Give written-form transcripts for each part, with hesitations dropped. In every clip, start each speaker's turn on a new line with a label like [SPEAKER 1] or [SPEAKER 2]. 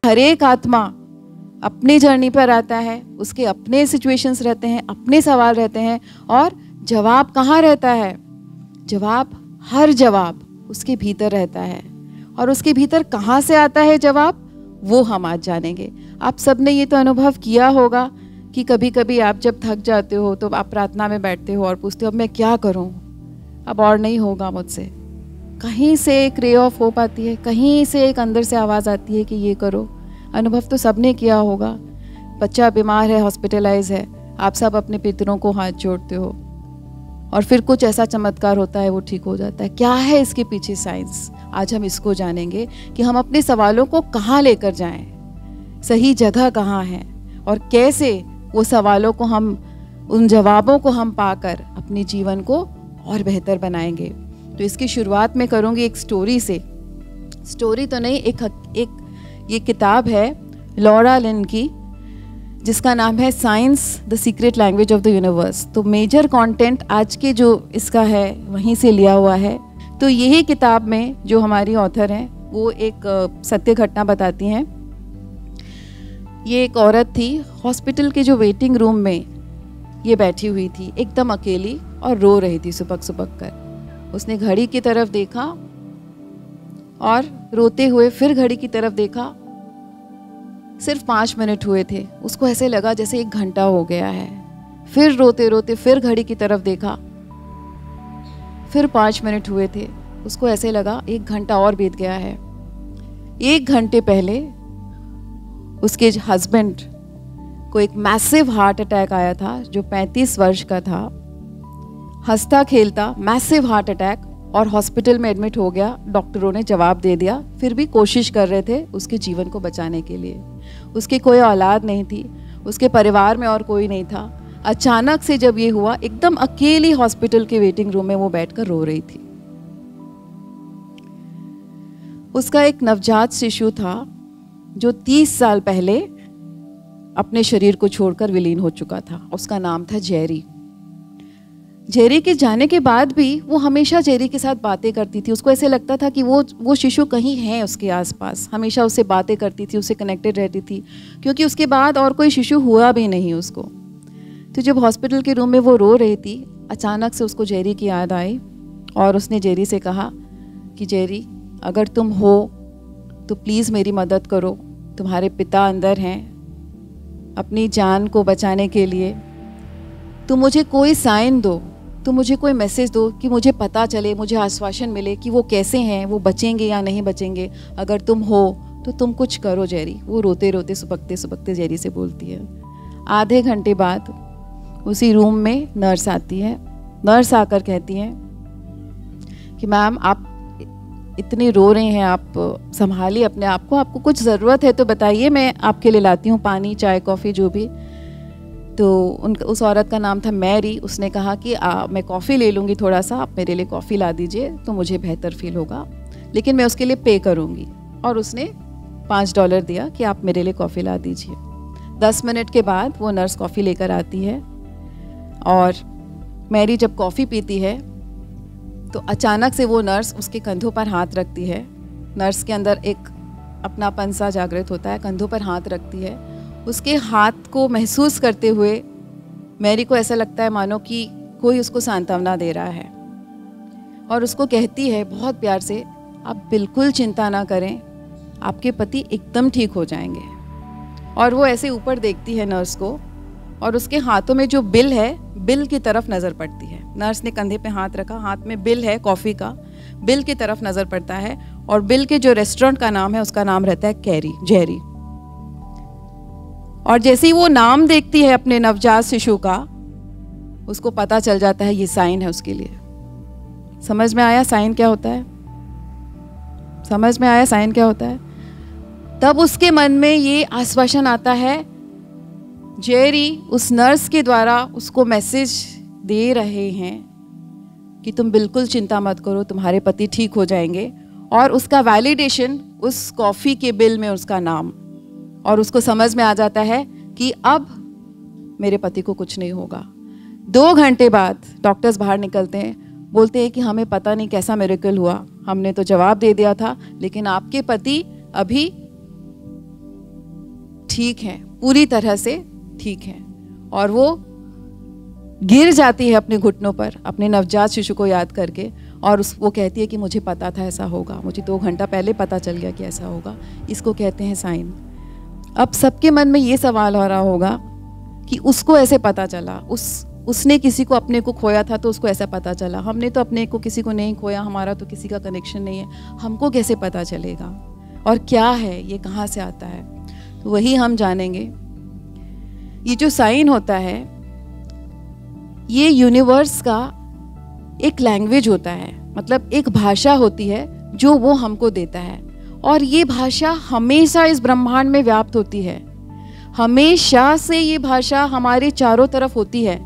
[SPEAKER 1] हर एक आत्मा अपनी जर्नी पर आता है, उसके अपने सिचुएशंस रहते हैं, अपने सवाल रहते हैं, और जवाब कहाँ रहता है? हर जवाब उसके भीतर रहता है। और उसके भीतर कहाँ से आता है जवाब, वो हम आज जानेंगे। आप सब ने ये तो अनुभव किया होगा कि कभी कभी आप जब थक जाते हो तो आप प्रार्थना में बैठते हो और पूछते हो अब मैं क्या करूं, अब और नहीं होगा मुझसे। कहीं से एक रे ऑफ होप आती है, कहीं से एक अंदर से आवाज़ आती है कि ये करो। अनुभव तो सब ने किया होगा। बच्चा बीमार है, हॉस्पिटलाइज है, आप सब अपने पितरों को हाथ जोड़ते हो और फिर कुछ ऐसा चमत्कार होता है, वो ठीक हो जाता है। क्या है इसके पीछे साइंस? आज हम इसको जानेंगे कि हम अपने सवालों को कहाँ लेकर जाएं, सही जगह कहाँ है, और कैसे वो सवालों को हम, उन जवाबों को हम पाकर अपने जीवन को और बेहतर बनाएंगे। तो इसकी शुरुआत मैं करूँगी एक स्टोरी से। स्टोरी तो नहीं, एक ये किताब है लॉरा लिन की, जिसका नाम है science the secret language of the universe. तो मेजर कंटेंट आज के जो इसका है वहीं से लिया हुआ है। तो यही किताब में जो हमारी ऑथर हैं वो एक सत्य घटना बताती हैं। ये एक औरत थी, हॉस्पिटल के जो वेटिंग रूम में ये बैठी हुई थी, एकदम अकेली, और रो रही थी सुबक सुबक कर। उसने घड़ी की तरफ देखा और रोते हुए फिर घड़ी की तरफ देखा। सिर्फ 5 मिनट हुए थे, उसको ऐसे लगा जैसे 1 घंटा हो गया है। फिर रोते रोते फिर घड़ी की तरफ देखा, फिर 5 मिनट हुए थे, उसको ऐसे लगा 1 घंटा और बीत गया है। 1 घंटे पहले उसके हस्बैंड को एक मैसिव हार्ट अटैक आया था, जो 35 वर्ष का था, हंसता खेलता मैसिव हार्ट अटैक, और हॉस्पिटल में एडमिट हो गया। डॉक्टरों ने जवाब दे दिया, फिर भी कोशिश कर रहे थे उसके जीवन को बचाने के लिए। उसकी कोई औलाद नहीं थी, उसके परिवार में और कोई नहीं था। अचानक से जब ये हुआ, एकदम अकेली हॉस्पिटल के वेटिंग रूम में वो बैठकर रो रही थी। उसका एक नवजात शिशु था जो 30 साल पहले अपने शरीर को छोड़कर विलीन हो चुका था। उसका नाम था जेरी। जेरी के जाने के बाद भी वो हमेशा जेरी के साथ बातें करती थी। उसको ऐसे लगता था कि वो शिशु कहीं है उसके आसपास। हमेशा उससे बातें करती थी, उससे कनेक्टेड रहती थी, क्योंकि उसके बाद और कोई शिशु हुआ भी नहीं उसको। तो जब हॉस्पिटल के रूम में वो रो रही थी, अचानक से उसको जेरी की याद आई और उसने जेरी से कहा कि जेरी, अगर तुम हो तो प्लीज़ मेरी मदद करो। तुम्हारे पिता अंदर हैं, अपनी जान को बचाने के लिए तुम मुझे कोई साइन दो, तुम मुझे कोई मैसेज दो कि मुझे पता चले, मुझे आश्वासन मिले कि वो कैसे हैं, वो बचेंगे या नहीं बचेंगे। अगर तुम हो तो तुम कुछ करो जेरी। वो रोते रोते सुबकते सुबकते जेरी से बोलती है। आधे घंटे बाद उसी रूम में नर्स आती है। नर्स आकर कहती है कि मैम, आप इतनी रो रहे हैं, आप संभालिए अपने आप को, आपको कुछ ज़रूरत है तो बताइए, मैं आपके लिए लाती हूँ पानी, चाय, कॉफ़ी, जो भी। तो उस औरत का नाम था मैरी। उसने कहा कि मैं कॉफ़ी ले लूँगी थोड़ा सा, आप मेरे लिए कॉफ़ी ला दीजिए तो मुझे बेहतर फील होगा, लेकिन मैं उसके लिए पे करूँगी। और उसने $5 दिया कि आप मेरे लिए कॉफ़ी ला दीजिए। 10 मिनट के बाद वो नर्स कॉफ़ी लेकर आती है और मैरी जब कॉफ़ी पीती है तो अचानक से वो नर्स उसके कंधों पर हाथ रखती है। नर्स के अंदर एक अपनापन सा जागृत होता है, कंधों पर हाथ रखती है। उसके हाथ को महसूस करते हुए मैरी को ऐसा लगता है मानो कि कोई उसको सांत्वना दे रहा है, और उसको कहती है बहुत प्यार से, आप बिल्कुल चिंता ना करें, आपके पति एकदम ठीक हो जाएंगे। और वो ऐसे ऊपर देखती है नर्स को, और उसके हाथों में जो बिल है, बिल की तरफ नज़र पड़ती है। नर्स ने कंधे पे हाथ रखा, हाथ में बिल है कॉफ़ी का, बिल की तरफ नज़र पड़ता है, और बिल के जो रेस्टोरेंट का नाम है उसका नाम रहता है जेरी। और जैसे ही वो नाम देखती है अपने नवजात शिशु का, उसको पता चल जाता है ये साइन है उसके लिए। समझ में आया साइन क्या होता है? समझ में आया साइन क्या होता है? तब उसके मन में ये आश्वासन आता है, जेरी उस नर्स के द्वारा उसको मैसेज दे रहे हैं कि तुम बिल्कुल चिंता मत करो, तुम्हारे पति ठीक हो जाएंगे। और उसका वैलिडेशन उस कॉफ़ी के बिल में उसका नाम, और उसको समझ में आ जाता है कि अब मेरे पति को कुछ नहीं होगा। 2 घंटे बाद डॉक्टर्स बाहर निकलते हैं, बोलते हैं कि हमें पता नहीं कैसा मिरेकल हुआ, हमने तो जवाब दे दिया था, लेकिन आपके पति अभी ठीक हैं, पूरी तरह से ठीक हैं, और वो गिर जाती है अपने घुटनों पर अपने नवजात शिशु को याद करके, और वो कहती है कि मुझे पता था ऐसा होगा, मुझे 2 घंटा पहले पता चल गया कि ऐसा होगा। इसको कहते हैं साइन। अब सबके मन में ये सवाल हो रहा होगा कि उसको ऐसे पता चला, उसने किसी को अपने को खोया था तो उसको ऐसा पता चला, हमने तो अपने को किसी को नहीं खोया, हमारा तो किसी का कनेक्शन नहीं है, हमको कैसे पता चलेगा, और क्या है ये, कहाँ से आता है? तो वही हम जानेंगे। ये जो साइन होता है ये यूनिवर्स का एक लैंग्वेज होता है, मतलब एक भाषा होती है जो वो हमको देता है, और ये भाषा हमेशा इस ब्रह्मांड में व्याप्त होती है। हमेशा से ये भाषा हमारे चारों तरफ होती है,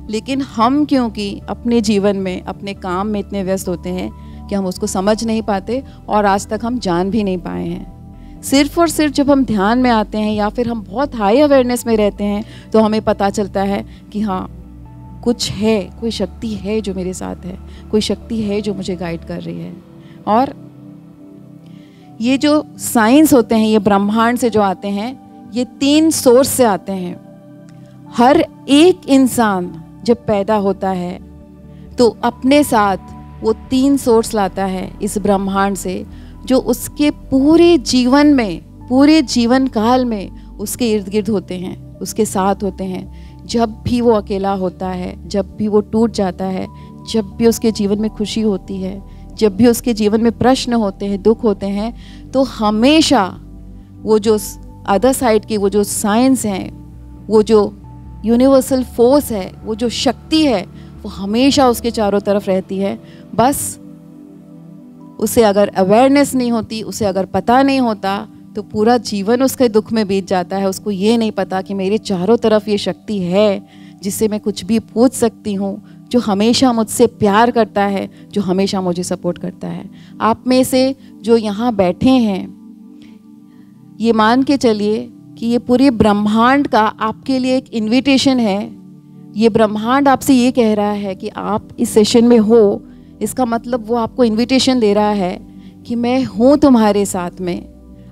[SPEAKER 1] लेकिन हम क्योंकि अपने जीवन में अपने काम में इतने व्यस्त होते हैं कि हम उसको समझ नहीं पाते, और आज तक हम जान भी नहीं पाए हैं। सिर्फ और सिर्फ जब हम ध्यान में आते हैं या फिर हम बहुत हाई अवेयरनेस में रहते हैं तो हमें पता चलता है कि हाँ, कुछ है, कोई शक्ति है जो मेरे साथ है, कोई शक्ति है जो मुझे गाइड कर रही है। और ये जो साइंस होते हैं ये ब्रह्मांड से जो आते हैं, ये 3 सोर्स से आते हैं। हर एक इंसान जब पैदा होता है तो अपने साथ वो 3 सोर्स लाता है इस ब्रह्मांड से, जो उसके पूरे जीवन में, पूरे जीवन काल में उसके इर्द गिर्द होते हैं, उसके साथ होते हैं। जब भी वो अकेला होता है, जब भी वो टूट जाता है, जब भी उसके जीवन में खुशी होती है, जब भी उसके जीवन में प्रश्न होते हैं, दुख होते हैं, तो हमेशा वो जो अदर साइड की वो जो साइंस हैं, वो जो यूनिवर्सल फोर्स है, वो जो शक्ति है, वो हमेशा उसके चारों तरफ रहती है। बस उसे अगर अवेयरनेस नहीं होती, उसे अगर पता नहीं होता, तो पूरा जीवन उसके दुख में बीत जाता है। उसको ये नहीं पता कि मेरे चारों तरफ ये शक्ति है जिससे मैं कुछ भी पूछ सकती हूँ, जो हमेशा मुझसे प्यार करता है, जो हमेशा मुझे सपोर्ट करता है। आप में से जो यहाँ बैठे हैं, ये मान के चलिए कि ये पूरे ब्रह्मांड का आपके लिए एक इन्विटेशन है। ये ब्रह्मांड आपसे ये कह रहा है कि आप इस सेशन में हो, इसका मतलब वो आपको इन्विटेशन दे रहा है कि मैं हूँ तुम्हारे साथ में।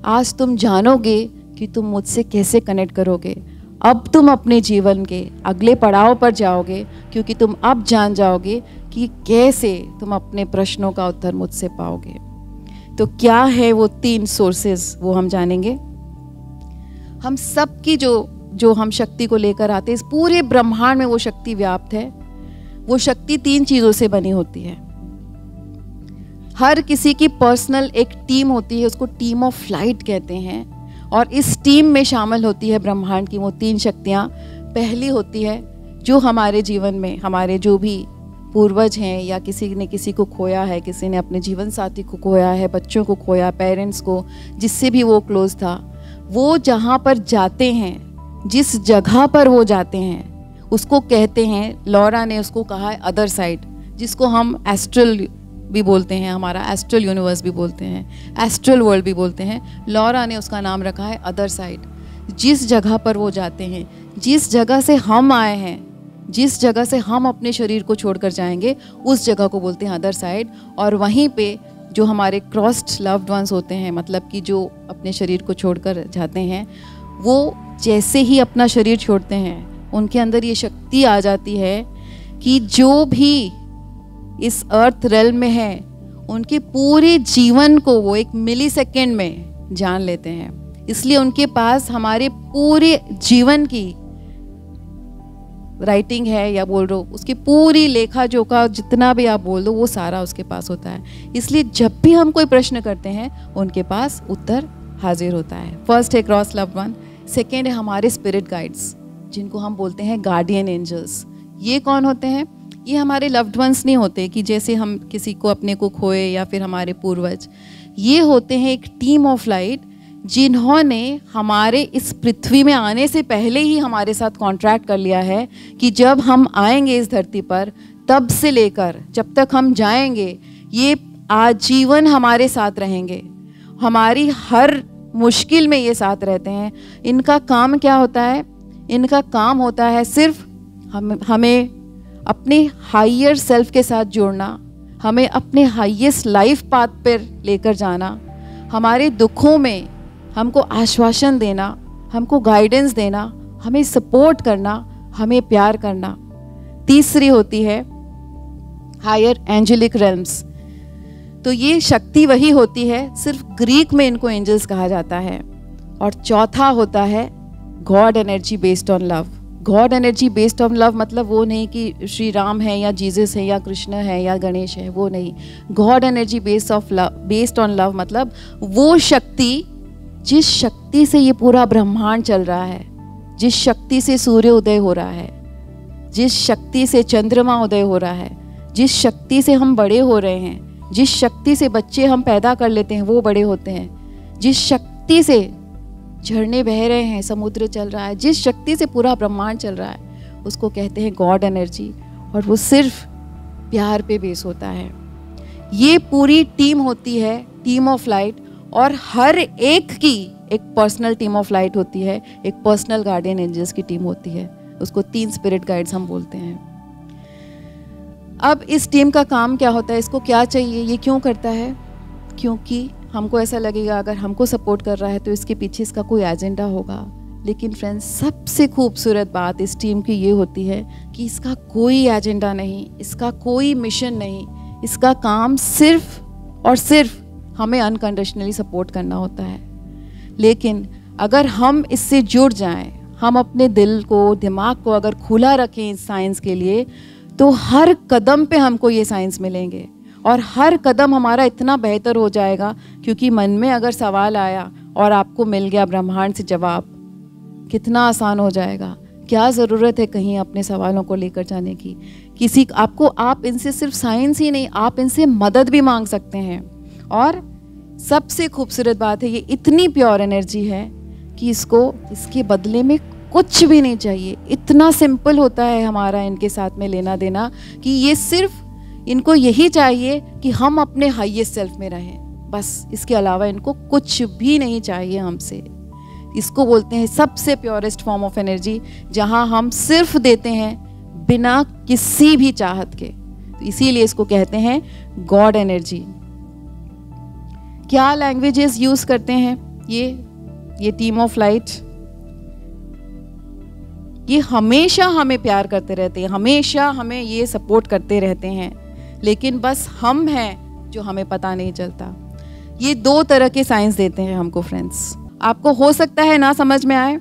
[SPEAKER 1] आज तुम जानोगे कि तुम मुझसे कैसे कनेक्ट करोगे। अब तुम अपने जीवन के अगले पड़ाव पर जाओगे, क्योंकि तुम अब जान जाओगे कि कैसे तुम अपने प्रश्नों का उत्तर मुझसे पाओगे। तो क्या है वो 3 सोर्सेज, वो हम जानेंगे। हम सब की जो हम शक्ति को लेकर आते हैं, इस पूरे ब्रह्मांड में वो शक्ति व्याप्त है। वो शक्ति 3 चीज़ों से बनी होती है। हर किसी की पर्सनल एक टीम होती है, उसको टीम ऑफ लाइट कहते हैं, और इस टीम में शामिल होती है ब्रह्मांड की वो 3 शक्तियाँ। पहली होती है जो हमारे जीवन में हमारे जो भी पूर्वज हैं, या किसी ने किसी को खोया है, किसी ने अपने जीवन साथी को खोया है, बच्चों को खोया, पेरेंट्स को, जिससे भी वो क्लोज था, वो जहाँ पर जाते हैं, जिस जगह पर वो जाते हैं, उसको कहते हैं, लॉरा ने उसको कहा है अदर साइड, जिसको हम एस्ट्रल भी बोलते हैं, हमारा एस्ट्रल यूनिवर्स भी बोलते हैं, एस्ट्रल वर्ल्ड भी बोलते हैं। लॉरा ने उसका नाम रखा है अदर साइड। जिस जगह पर वो जाते हैं, जिस जगह से हम आए हैं, जिस जगह से हम अपने शरीर को छोड़कर जाएंगे, उस जगह को बोलते हैं अदर साइड। और वहीं पे जो हमारे क्रॉस्ड लव्ड वंस होते हैं, मतलब कि जो अपने शरीर को छोड़कर जाते हैं, वो जैसे ही अपना शरीर छोड़ते हैं, उनके अंदर ये शक्ति आ जाती है कि जो भी इस अर्थ रेल्म में है, उनके पूरे जीवन को वो 1 मिली सेकेंड में जान लेते हैं। इसलिए उनके पास हमारे पूरे जीवन की राइटिंग है, या बोल रहे हो उसकी पूरी लेखा जोखा, जितना भी आप बोल दो, वो सारा उसके पास होता है। इसलिए जब भी हम कोई प्रश्न करते हैं, उनके पास उत्तर हाजिर होता है। फर्स्ट है क्रॉस लव्ड वन। सेकेंड है हमारे स्पिरिट गाइड्स, जिनको हम बोलते हैं गार्डियन एंजल्स। ये कौन होते हैं? ये हमारे लव्ड वंस नहीं होते कि जैसे हम किसी को अपने को खोए, या फिर हमारे पूर्वज। ये होते हैं एक टीम ऑफ लाइट, जिन्होंने हमारे इस पृथ्वी में आने से पहले ही हमारे साथ कॉन्ट्रैक्ट कर लिया है कि जब हम आएंगे इस धरती पर, तब से लेकर जब तक हम जाएंगे, ये आजीवन हमारे साथ रहेंगे। हमारी हर मुश्किल में ये साथ रहते हैं। इनका काम क्या होता है? इनका काम होता है सिर्फ हमें अपने हायर सेल्फ के साथ जोड़ना, हमें अपने हाईएस्ट लाइफ पाथ पर लेकर जाना, हमारे दुखों में हमको आश्वासन देना, हमको गाइडेंस देना, हमें सपोर्ट करना, हमें प्यार करना। तीसरी होती है हायर एंजेलिक रेल्म्स। तो ये शक्ति वही होती है, सिर्फ ग्रीक में इनको एंजल्स कहा जाता है। और चौथा होता है God energy based on love. God energy based on love मतलब वो नहीं कि श्री राम है या जीसस है या कृष्ण है या गणेश है, वो नहीं। God energy based on love मतलब वो शक्ति, जिस शक्ति से ये पूरा ब्रह्मांड चल रहा है, जिस शक्ति से सूर्य उदय हो रहा है, जिस शक्ति से चंद्रमा उदय हो रहा है, जिस शक्ति से हम बड़े हो रहे हैं, जिस शक्ति से बच्चे हम पैदा कर लेते हैं वो बड़े होते हैं, जिस शक्ति से झरने बह रहे हैं, समुद्र चल रहा है, जिस शक्ति से पूरा ब्रह्मांड चल रहा है, उसको कहते हैं गॉड एनर्जी। और वो सिर्फ प्यार पे बेस होता है। ये पूरी टीम होती है, टीम ऑफ लाइट, और हर एक की एक पर्सनल टीम ऑफ लाइट होती है, एक पर्सनल गार्डियन एंजल्स की टीम होती है। उसको 3 स्पिरिट गाइड्स हम बोलते हैं। अब इस टीम का काम क्या होता है, इसको क्या चाहिए, ये क्यों करता है? क्योंकि हमको ऐसा लगेगा अगर हमको सपोर्ट कर रहा है तो इसके पीछे इसका कोई एजेंडा होगा। लेकिन फ्रेंड्स, सबसे खूबसूरत बात इस टीम की ये होती है कि इसका कोई एजेंडा नहीं, इसका कोई मिशन नहीं, इसका काम सिर्फ और सिर्फ हमें अनकंडीशनली सपोर्ट करना होता है। लेकिन अगर हम इससे जुड़ जाएं, हम अपने दिल को, दिमाग को अगर खुला रखें इस साइंस के लिए, तो हर कदम पे हमको ये साइंस मिलेंगे और हर कदम हमारा इतना बेहतर हो जाएगा। क्योंकि मन में अगर सवाल आया और आपको मिल गया ब्रह्मांड से जवाब, कितना आसान हो जाएगा। क्या ज़रूरत है कहीं अपने सवालों को लेकर जाने की? किसी आपको, आप इनसे सिर्फ साइंस ही नहीं, आप इनसे मदद भी मांग सकते हैं। और सबसे खूबसूरत बात है, ये इतनी प्योर एनर्जी है कि इसके बदले में कुछ भी नहीं चाहिए। इतना सिंपल होता है हमारा इनके साथ में लेना देना कि ये सिर्फ इनको यही चाहिए कि हम अपने हाईएस्ट सेल्फ में रहें, बस। इसके अलावा इनको कुछ भी नहीं चाहिए हमसे। इसको बोलते हैं सबसे प्योरेस्ट फॉर्म ऑफ एनर्जी, जहां हम सिर्फ देते हैं बिना किसी भी चाहत के। तो इसीलिए इसको कहते हैं गॉड एनर्जी। क्या लैंग्वेजेस यूज करते हैं ये टीम ऑफ लाइट? ये हमेशा हमें प्यार करते रहते हैं, हमेशा हमें ये सपोर्ट करते रहते हैं, लेकिन बस हम हैं जो हमें पता नहीं चलता। ये 2 तरह के साइंस देते हैं हमको फ्रेंड्स। आपको हो सकता है ना समझ में आए,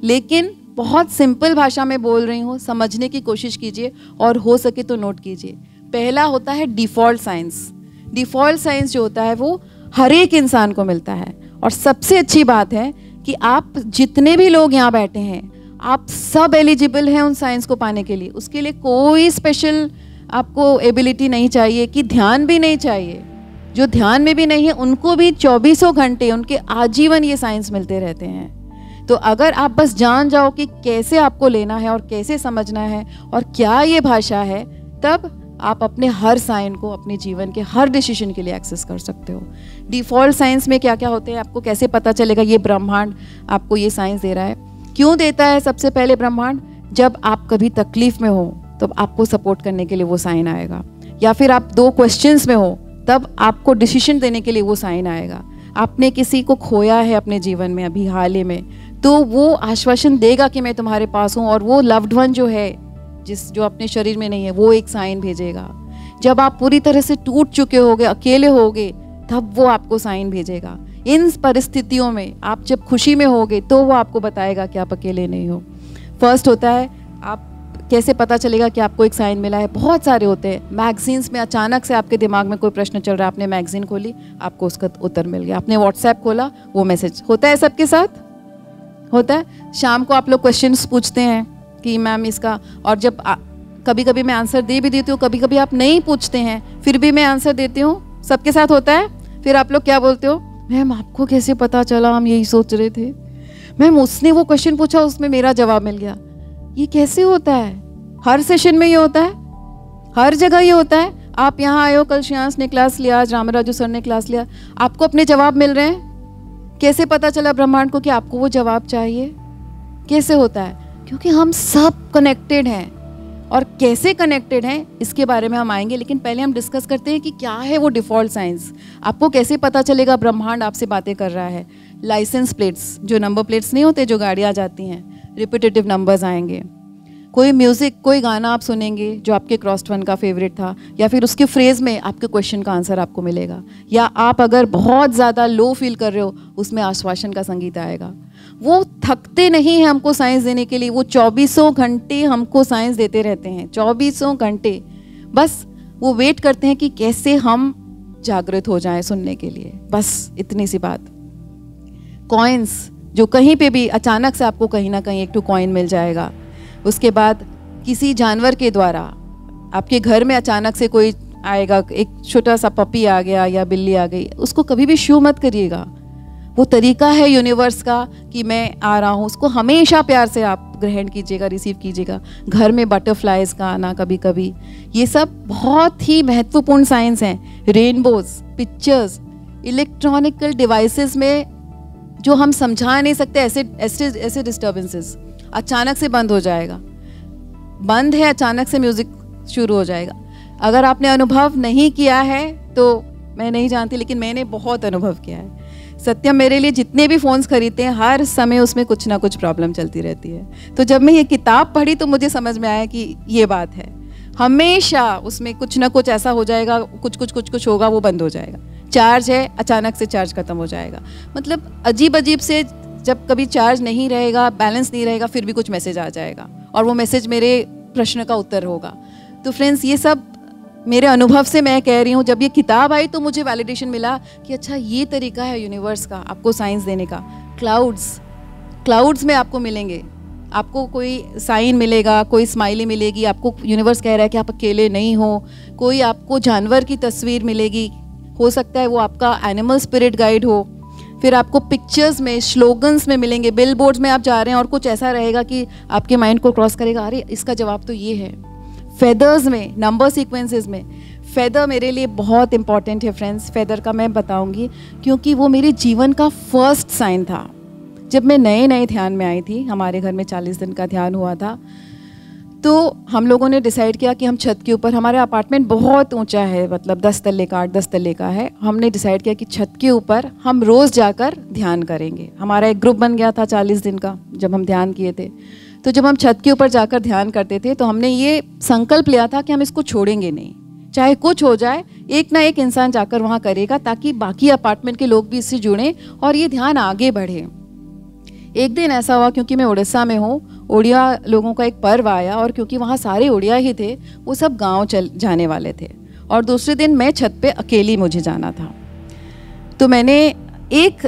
[SPEAKER 1] लेकिन बहुत सिंपल भाषा में बोल रही हूँ, समझने की कोशिश कीजिए और हो सके तो नोट कीजिए। पहला होता है डिफ़ॉल्ट साइंस। डिफ़ॉल्ट साइंस जो होता है वो हर एक इंसान को मिलता है। और सबसे अच्छी बात है कि आप जितने भी लोग यहाँ बैठे हैं, आप सब एलिजिबल हैं उन साइंस को पाने के लिए। उसके लिए कोई स्पेशल आपको एबिलिटी नहीं चाहिए, कि ध्यान भी नहीं चाहिए। जो ध्यान में भी नहीं है उनको भी 24 घंटे, उनके आजीवन ये साइंस मिलते रहते हैं। तो अगर आप बस जान जाओ कि कैसे आपको लेना है और कैसे समझना है और क्या ये भाषा है, तब आप अपने हर साइन को अपने जीवन के हर डिसीजन के लिए एक्सेस कर सकते हो। डिफ़ॉल्ट साइंस में क्या क्या होते हैं, आपको कैसे पता चलेगा ये ब्रह्मांड आपको ये साइंस दे रहा है? क्यों देता है सबसे पहले ब्रह्मांड? जब आप कभी तकलीफ में हो तो आपको सपोर्ट करने के लिए वो साइन आएगा, या फिर आप 2 क्वेश्चंस में हो तब आपको डिसीजन देने के लिए वो साइन आएगा। आपने किसी को खोया है अपने जीवन में अभी हाल ही में, तो वो आश्वासन देगा कि मैं तुम्हारे पास हूँ, और वो लव्ड वन जो है, जो अपने शरीर में नहीं है, वो एक साइन भेजेगा। जब आप पूरी तरह से टूट चुके होगे, अकेले होगे, तब वो आपको साइन भेजेगा। इन परिस्थितियों में आप जब खुशी में होगे तो वो आपको बताएगा कि आप अकेले नहीं हो। फर्स्ट होता है, आप कैसे पता चलेगा कि आपको एक साइन मिला है? बहुत सारे होते हैं। मैगजीन्स में अचानक से आपके दिमाग में कोई प्रश्न चल रहा है, आपने मैगजीन खोली, आपको उसका उत्तर मिल गया। आपने व्हाट्सएप खोला, वो मैसेज। होता है सबके साथ, होता है। शाम को आप लोग क्वेश्चंस पूछते हैं कि मैम इसका, और जब कभी कभी मैं आंसर दे भी देती हूँ, कभी कभी आप नहीं पूछते हैं फिर भी मैं आंसर देती हूँ। सबके साथ होता है। फिर आप लोग क्या बोलते हो, मैम आपको कैसे पता चला, हम यही सोच रहे थे। मैम उसने वो क्वेश्चन पूछा, उसमें मेरा जवाब मिल गया। ये कैसे होता है? हर सेशन में ये होता है, हर जगह ये होता है। आप यहाँ आए हो, कल श्रेयांश ने क्लास लिया, आज रामराजू सर ने क्लास लिया, आपको अपने जवाब मिल रहे हैं। कैसे पता चला ब्रह्मांड को कि आपको वो जवाब चाहिए? कैसे होता है? क्योंकि हम सब कनेक्टेड हैं। और कैसे कनेक्टेड हैं इसके बारे में हम आएंगे, लेकिन पहले हम डिस्कस करते हैं कि क्या है वो डिफ़ॉल्ट साइंस। आपको कैसे पता चलेगा ब्रह्मांड आपसे बातें कर रहा है? लाइसेंस प्लेट्स, जो नंबर प्लेट्स नहीं होते जो गाड़ियाँ जाती हैं, रिपीटेटिव नंबर्स आएंगे। कोई म्यूज़िक, कोई गाना आप सुनेंगे जो आपके क्रॉस्ड वन का फेवरेट था, या फिर उसके फ्रेज़ में आपके क्वेश्चन का आंसर आपको मिलेगा, या आप अगर बहुत ज़्यादा लो फील कर रहे हो उसमें आश्वासन का संगीत आएगा। वो थकते नहीं हैं हमको साइंस देने के लिए, वो 24 घंटे हमको साइंस देते रहते हैं, 24 घंटे। बस वो वेट करते हैं कि कैसे हम जागृत हो जाएं सुनने के लिए, बस इतनी सी बात। कॉइन्स, जो कहीं पे भी अचानक से आपको कहीं ना कहीं एक टू कॉइन मिल जाएगा। उसके बाद किसी जानवर के द्वारा आपके घर में अचानक से कोई आएगा, एक छोटा सा पपी आ गया या बिल्ली आ गई, उसको कभी भी शू मत करिएगा। वो तरीका है यूनिवर्स का कि मैं आ रहा हूँ, उसको हमेशा प्यार से आप ग्रहण कीजिएगा, रिसीव कीजिएगा। घर में बटरफ्लाइज का आना कभी कभी, ये सब बहुत ही महत्वपूर्ण साइंस हैं। रेनबोज, पिक्चर्स, इलेक्ट्रॉनिकल डिवाइसेस में जो हम समझा नहीं सकते ऐसे डिस्टर्बेंसेस, अचानक से बंद हो जाएगा। बंद है, अचानक से म्यूज़िक शुरू हो जाएगा। अगर आपने अनुभव नहीं किया है तो मैं नहीं जानती, लेकिन मैंने बहुत अनुभव किया है। सत्यम मेरे लिए जितने भी फ़ोन्स खरीदते हैं हर समय उसमें कुछ ना कुछ प्रॉब्लम चलती रहती है। तो जब मैं ये किताब पढ़ी तो मुझे समझ में आया कि ये बात है, हमेशा उसमें कुछ ना कुछ ऐसा हो जाएगा, कुछ होगा, वो बंद हो जाएगा। चार्ज है, अचानक से चार्ज खत्म हो जाएगा। मतलब अजीब अजीब से, जब कभी चार्ज नहीं रहेगा, बैलेंस नहीं रहेगा, फिर भी कुछ मैसेज आ जाएगा और वो मैसेज मेरे प्रश्न का उत्तर होगा। तो फ्रेंड्स, ये सब मेरे अनुभव से मैं कह रही हूँ। जब ये किताब आई तो मुझे वैलिडेशन मिला कि अच्छा ये तरीका है यूनिवर्स का आपको साइंस देने का। क्लाउड्स में आपको मिलेंगे, आपको कोई साइन मिलेगा, कोई स्माइली मिलेगी, आपको यूनिवर्स कह रहा है कि आप अकेले नहीं हो। कोई आपको जानवर की तस्वीर मिलेगी, हो सकता है वो आपका एनिमल स्पिरिट गाइड हो। फिर आपको पिक्चर्स में, स्लोगन्स में मिलेंगे। बिल बोर्ड्स में आप जा रहे हैं और कुछ ऐसा रहेगा कि आपके माइंड को क्रॉस करेगा, अरे इसका जवाब तो ये है। फेदर्स में, नंबर सीक्वेंसेस में, फेदर मेरे लिए बहुत इंपॉर्टेंट है फ्रेंड्स। फेदर का मैं बताऊंगी क्योंकि वो मेरे जीवन का फर्स्ट साइन था। जब मैं नए ध्यान में आई थी, हमारे घर में 40 दिन का ध्यान हुआ था, तो हम लोगों ने डिसाइड किया कि हम छत के ऊपर, हमारा अपार्टमेंट बहुत ऊंचा है, मतलब 10 तल्ले का, 8-10 तल्ले का है। हमने डिसाइड किया कि छत के ऊपर हम रोज़ जाकर ध्यान करेंगे। हमारा एक ग्रुप बन गया था 40 दिन का जब हम ध्यान किए थे। तो जब हम छत के ऊपर जाकर ध्यान करते थे तो हमने ये संकल्प लिया था कि हम इसको छोड़ेंगे नहीं, चाहे कुछ हो जाए, एक ना एक इंसान जाकर वहाँ करेगा ताकि बाकी अपार्टमेंट के लोग भी इससे जुड़ें और ये ध्यान आगे बढ़े। एक दिन ऐसा हुआ, क्योंकि मैं उड़ीसा में हूँ, उड़िया लोगों का एक पर्व आया और क्योंकि वहाँ सारे उड़िया ही थे, वो सब गांव चल जाने वाले थे और दूसरे दिन मैं छत पे अकेली मुझे जाना था। तो मैंने एक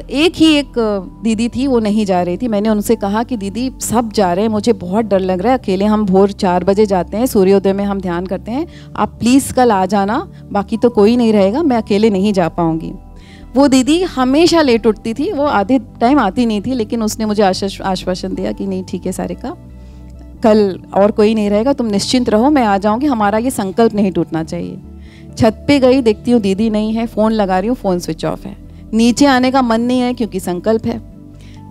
[SPEAKER 1] दीदी थी, वो नहीं जा रही थी। मैंने उनसे कहा कि दीदी सब जा रहे हैं, मुझे बहुत डर लग रहा है अकेले। हम भोर 4 बजे जाते हैं, सूर्योदय में हम ध्यान करते हैं, आप प्लीज़ कल आ जाना, बाकी तो कोई नहीं रहेगा, मैं अकेले नहीं जा पाऊँगी। वो दीदी हमेशा लेट उठती थी, वो आधे टाइम आती नहीं थी, लेकिन उसने मुझे आश्वासन दिया कि नहीं ठीक है सारिका, कल और कोई नहीं रहेगा, तुम निश्चिंत रहो, मैं आ जाऊँगी, हमारा ये संकल्प नहीं टूटना चाहिए। छत पे गई, देखती हूँ दीदी नहीं है, फ़ोन लगा रही हूँ, फ़ोन स्विच ऑफ है। नीचे आने का मन नहीं है क्योंकि संकल्प है।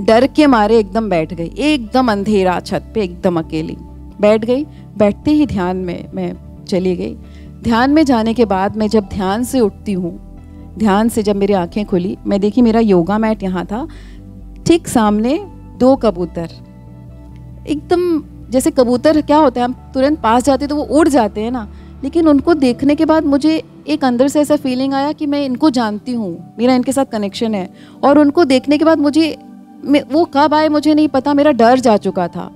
[SPEAKER 1] डर के मारे एकदम बैठ गई, एकदम अंधेरा, छत पे एकदम अकेली बैठ गई। बैठते ही ध्यान में मैं चली गई। ध्यान में जाने के बाद मैं जब ध्यान से उठती हूँ, ध्यान से जब मेरी आंखें खुली, मैं देखी मेरा योगा मैट यहाँ था, ठीक सामने 2 कबूतर, एकदम जैसे कबूतर क्या होता है, हम तुरंत पास जाते तो वो उड़ जाते हैं ना, लेकिन उनको देखने के बाद मुझे एक अंदर से ऐसा फीलिंग आया कि मैं इनको जानती हूँ, मेरा इनके साथ कनेक्शन है। और उनको देखने के बाद मुझे, वो कब आए मुझे नहीं पता, मेरा डर जा चुका था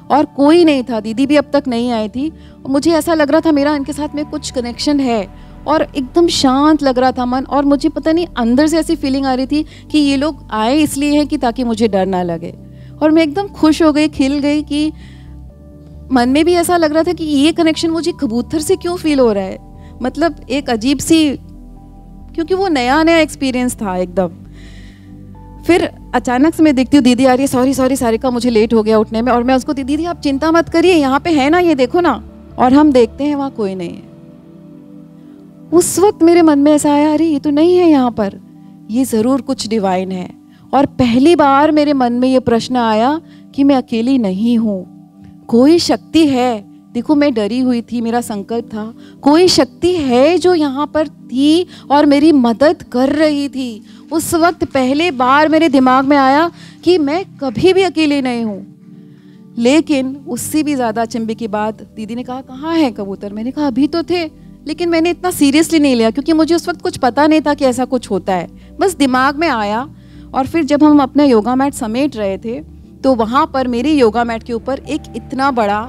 [SPEAKER 1] और कोई नहीं था, दीदी भी अब तक नहीं आई थी। मुझे ऐसा लग रहा था मेरा इनके साथ में कुछ कनेक्शन है और एकदम शांत लग रहा था मन। और मुझे पता नहीं अंदर से ऐसी फीलिंग आ रही थी कि ये लोग आए इसलिए हैं कि ताकि मुझे डर ना लगे। और मैं एकदम खुश हो गई, खिल गई कि मन में भी ऐसा लग रहा था कि ये कनेक्शन मुझे कबूतर से क्यों फील हो रहा है, मतलब एक अजीब सी, क्योंकि वो नया एक्सपीरियंस था एकदम। फिर अचानक से मैं देखती हूँ दीदी आ रही है, सॉरी सारिका, मुझे लेट हो गया उठने में। और मैं उसको, दीदी आप चिंता मत करिए, यहाँ पे है ना, ये देखो ना। और हम देखते हैं वहाँ कोई नहीं है। उस वक्त मेरे मन में ऐसा आया, अरे ये तो नहीं है यहाँ पर, ये ज़रूर कुछ डिवाइन है। और पहली बार मेरे मन में ये प्रश्न आया कि मैं अकेली नहीं हूँ, कोई शक्ति है देखो मैं डरी हुई थी, मेरा संकल्प था कोई शक्ति है जो यहाँ पर थी और मेरी मदद कर रही थी। उस वक्त पहले बार मेरे दिमाग में आया कि मैं कभी भी अकेले नहीं हूँ। लेकिन उससे भी ज़्यादा अचंभे की बात, दीदी ने कहा कहाँ है कबूतर? मैंने कहा अभी तो थे, लेकिन मैंने इतना सीरियसली नहीं लिया क्योंकि मुझे उस वक्त कुछ पता नहीं था कि ऐसा कुछ होता है, बस दिमाग में आया। और फिर जब हम अपना योगा मैट समेट रहे थे तो वहाँ पर मेरे योगा मैट के ऊपर एक इतना बड़ा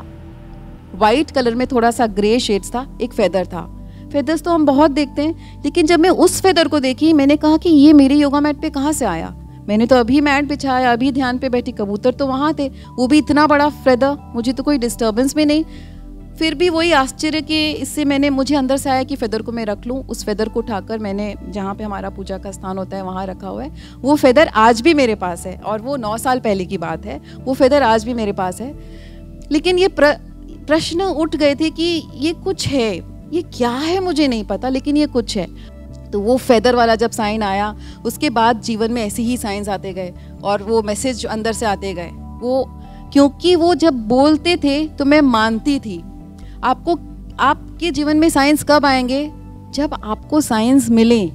[SPEAKER 1] वाइट कलर में थोड़ा सा ग्रे शेड्स था, एक फेदर था। फेदर्स तो हम बहुत देखते हैं, लेकिन जब मैं उस फेदर को देखी मैंने कहा कि ये मेरे योगा मैट पे कहाँ से आया? मैंने तो अभी मैट बिछाया, अभी ध्यान पे बैठी, कबूतर तो वहाँ थे, वो भी इतना बड़ा फेदर, मुझे तो कोई डिस्टर्बेंस भी नहीं। फिर भी वही आश्चर्य कि इससे मुझे अंदर से आया कि फेदर को मैं रख लूँ। उस फेदर को उठाकर मैंने जहाँ पे हमारा पूजा का स्थान होता है वहाँ रखा हुआ है। वो फेदर आज भी मेरे पास है और वो 9 साल पहले की बात है, वो फेदर आज भी मेरे पास है। लेकिन ये प्रश्न उठ गए थे कि ये कुछ है, ये क्या है मुझे नहीं पता, लेकिन ये कुछ है। तो वो फेदर वाला जब साइन आया, उसके बाद जीवन में ऐसे ही साइंस आते गए और वो मैसेज अंदर से आते गए। वो क्योंकि वो जब बोलते थे तो मैं मानती थी। आपके जीवन में साइंस कब आएंगे? जब आपको साइंस मिले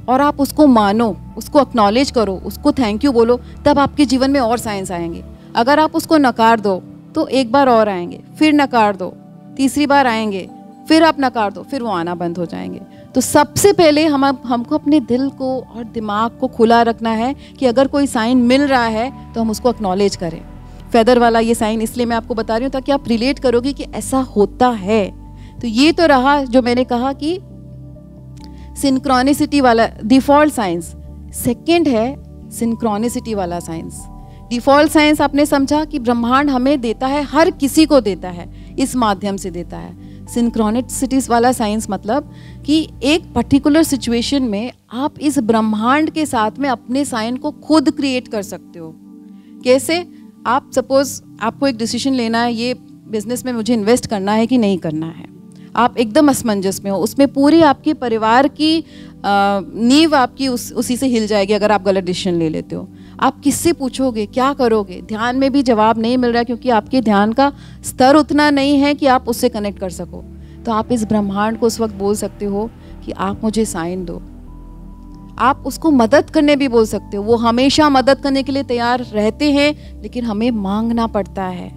[SPEAKER 1] और आप उसको मानो, उसको एक्नॉलेज करो, उसको थैंक यू बोलो, तब आपके जीवन में और साइंस आएंगे। अगर आप उसको नकार दो तो एक बार और आएंगे, फिर नकार दो, तीसरी बार आएंगे, फिर आप नकार दो, फिर वो आना बंद हो जाएंगे। तो सबसे पहले हमको अपने दिल को और दिमाग को खुला रखना है कि अगर कोई साइन मिल रहा है तो हम उसको एक्नॉलेज करें। फेदर वाला ये साइन इसलिए मैं आपको बता रही हूँ ताकि आप रिलेट करोगे कि ऐसा होता है। तो ये तो रहा जो मैंने कहा कि सिंक्रोनिसिटी वाला डिफॉल्ट साइंस। सेकंड है सिंक्रोनिसिटी वाला साइंस। डिफॉल्ट साइंस आपने समझा कि ब्रह्मांड हमें देता है, हर किसी को देता है, इस माध्यम से देता है। सिंक्रोनिसिटीज वाला साइंस मतलब कि एक पर्टिकुलर सिचुएशन में आप इस ब्रह्मांड के साथ में अपने साइन को खुद क्रिएट कर सकते हो। कैसे? आप सपोज आपको एक डिसीजन लेना है, ये बिजनेस में मुझे इन्वेस्ट करना है कि नहीं करना है। आप एकदम असमंजस में हो, उसमें पूरी आपकी परिवार की नींव आपकी उसी से हिल जाएगी अगर आप गलत डिसीजन ले लेते हो। आप किससे पूछोगे, क्या करोगे? ध्यान में भी जवाब नहीं मिल रहा क्योंकि आपके ध्यान का स्तर उतना नहीं है कि आप उससे कनेक्ट कर सको। तो आप इस ब्रह्मांड को उस वक्त बोल सकते हो कि आप मुझे साइन दो। आप उसको मदद करने भी बोल सकते हो। वो हमेशा मदद करने के लिए तैयार रहते हैं, लेकिन हमें मांगना पड़ता है,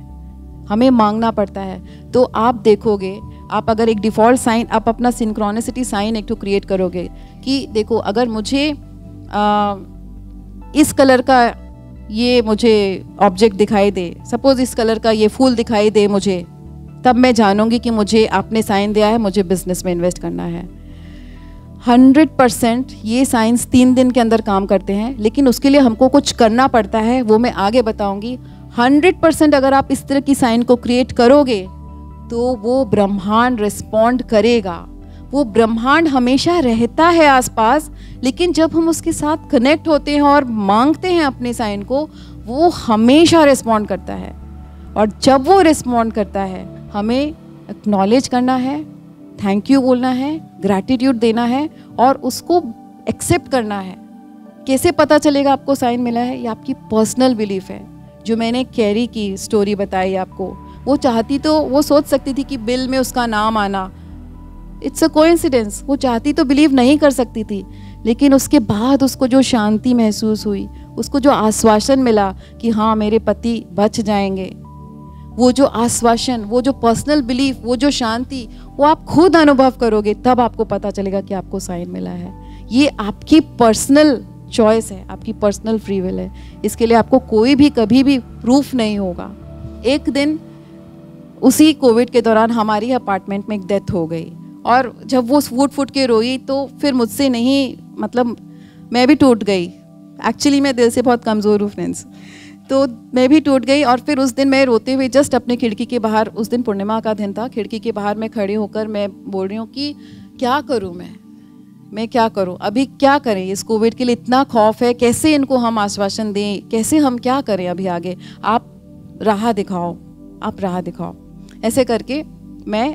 [SPEAKER 1] हमें मांगना पड़ता है। तो आप देखोगे, आप अगर एक डिफ़ॉल्ट साइन, आप अपना सिंक्रोनिसिटी साइन एक तो क्रिएट करोगे कि देखो अगर मुझे इस कलर का ये मुझे ऑब्जेक्ट दिखाई दे, सपोज इस कलर का ये फूल दिखाई दे मुझे, तब मैं जानूंगी कि मुझे आपने साइन दिया है, मुझे बिजनेस में इन्वेस्ट करना है। 100% ये साइंस 3 दिन के अंदर काम करते हैं, लेकिन उसके लिए हमको कुछ करना पड़ता है, वो मैं आगे बताऊंगी। 100% अगर आप इस तरह की साइन को क्रिएट करोगे तो वो ब्रह्मांड रिस्पॉन्ड करेगा। वो ब्रह्मांड हमेशा रहता है आसपास, लेकिन जब हम उसके साथ कनेक्ट होते हैं और मांगते हैं अपने साइन को, वो हमेशा रिस्पॉन्ड करता है। और जब वो रिस्पॉन्ड करता है, हमें एक्नॉलेज करना है, थैंक यू बोलना है, ग्रैटिट्यूड देना है और उसको एक्सेप्ट करना है। कैसे पता चलेगा आपको साइन मिला है? ये आपकी पर्सनल बिलीफ है। जो मैंने कैरी की स्टोरी बताई आपको, वो चाहती तो वो सोच सकती थी कि बिल में उसका नाम आना, इट्स अ कोइंसिडेंस। वो चाहती तो बिलीव नहीं कर सकती थी, लेकिन उसके बाद उसको जो शांति महसूस हुई, उसको जो आश्वासन मिला कि हाँ मेरे पति बच जाएंगे, वो जो आश्वासन, वो जो पर्सनल बिलीफ, वो जो शांति, वो आप खुद अनुभव करोगे, तब आपको पता चलेगा कि आपको साइन मिला है। ये आपकी पर्सनल चॉइस है, आपकी पर्सनल फ्री विल है। इसके लिए आपको कोई भी कभी भी प्रूफ नहीं होगा। एक दिन उसी कोविड के दौरान हमारी अपार्टमेंट में एक डेथ हो गई और जब वो फूट के रोई तो फिर मुझसे नहीं, मतलब मैं भी टूट गई। एक्चुअली मैं दिल से बहुत कमज़ोर हूँ फ्रेंड्स, तो मैं भी टूट गई। और फिर उस दिन मैं रोते हुए जस्ट अपने खिड़की के बाहर, उस दिन पूर्णिमा का दिन था, खिड़की के बाहर मैं खड़ी होकर मैं बोल रही हूँ कि क्या करूँ मैं क्या करूँ, अभी क्या करें? इस कोविड के लिए इतना खौफ है, कैसे इनको हम आश्वासन दें, कैसे हम क्या करें अभी आगे? आप राह दिखाओ, आप राह दिखाओ। ऐसे करके मैं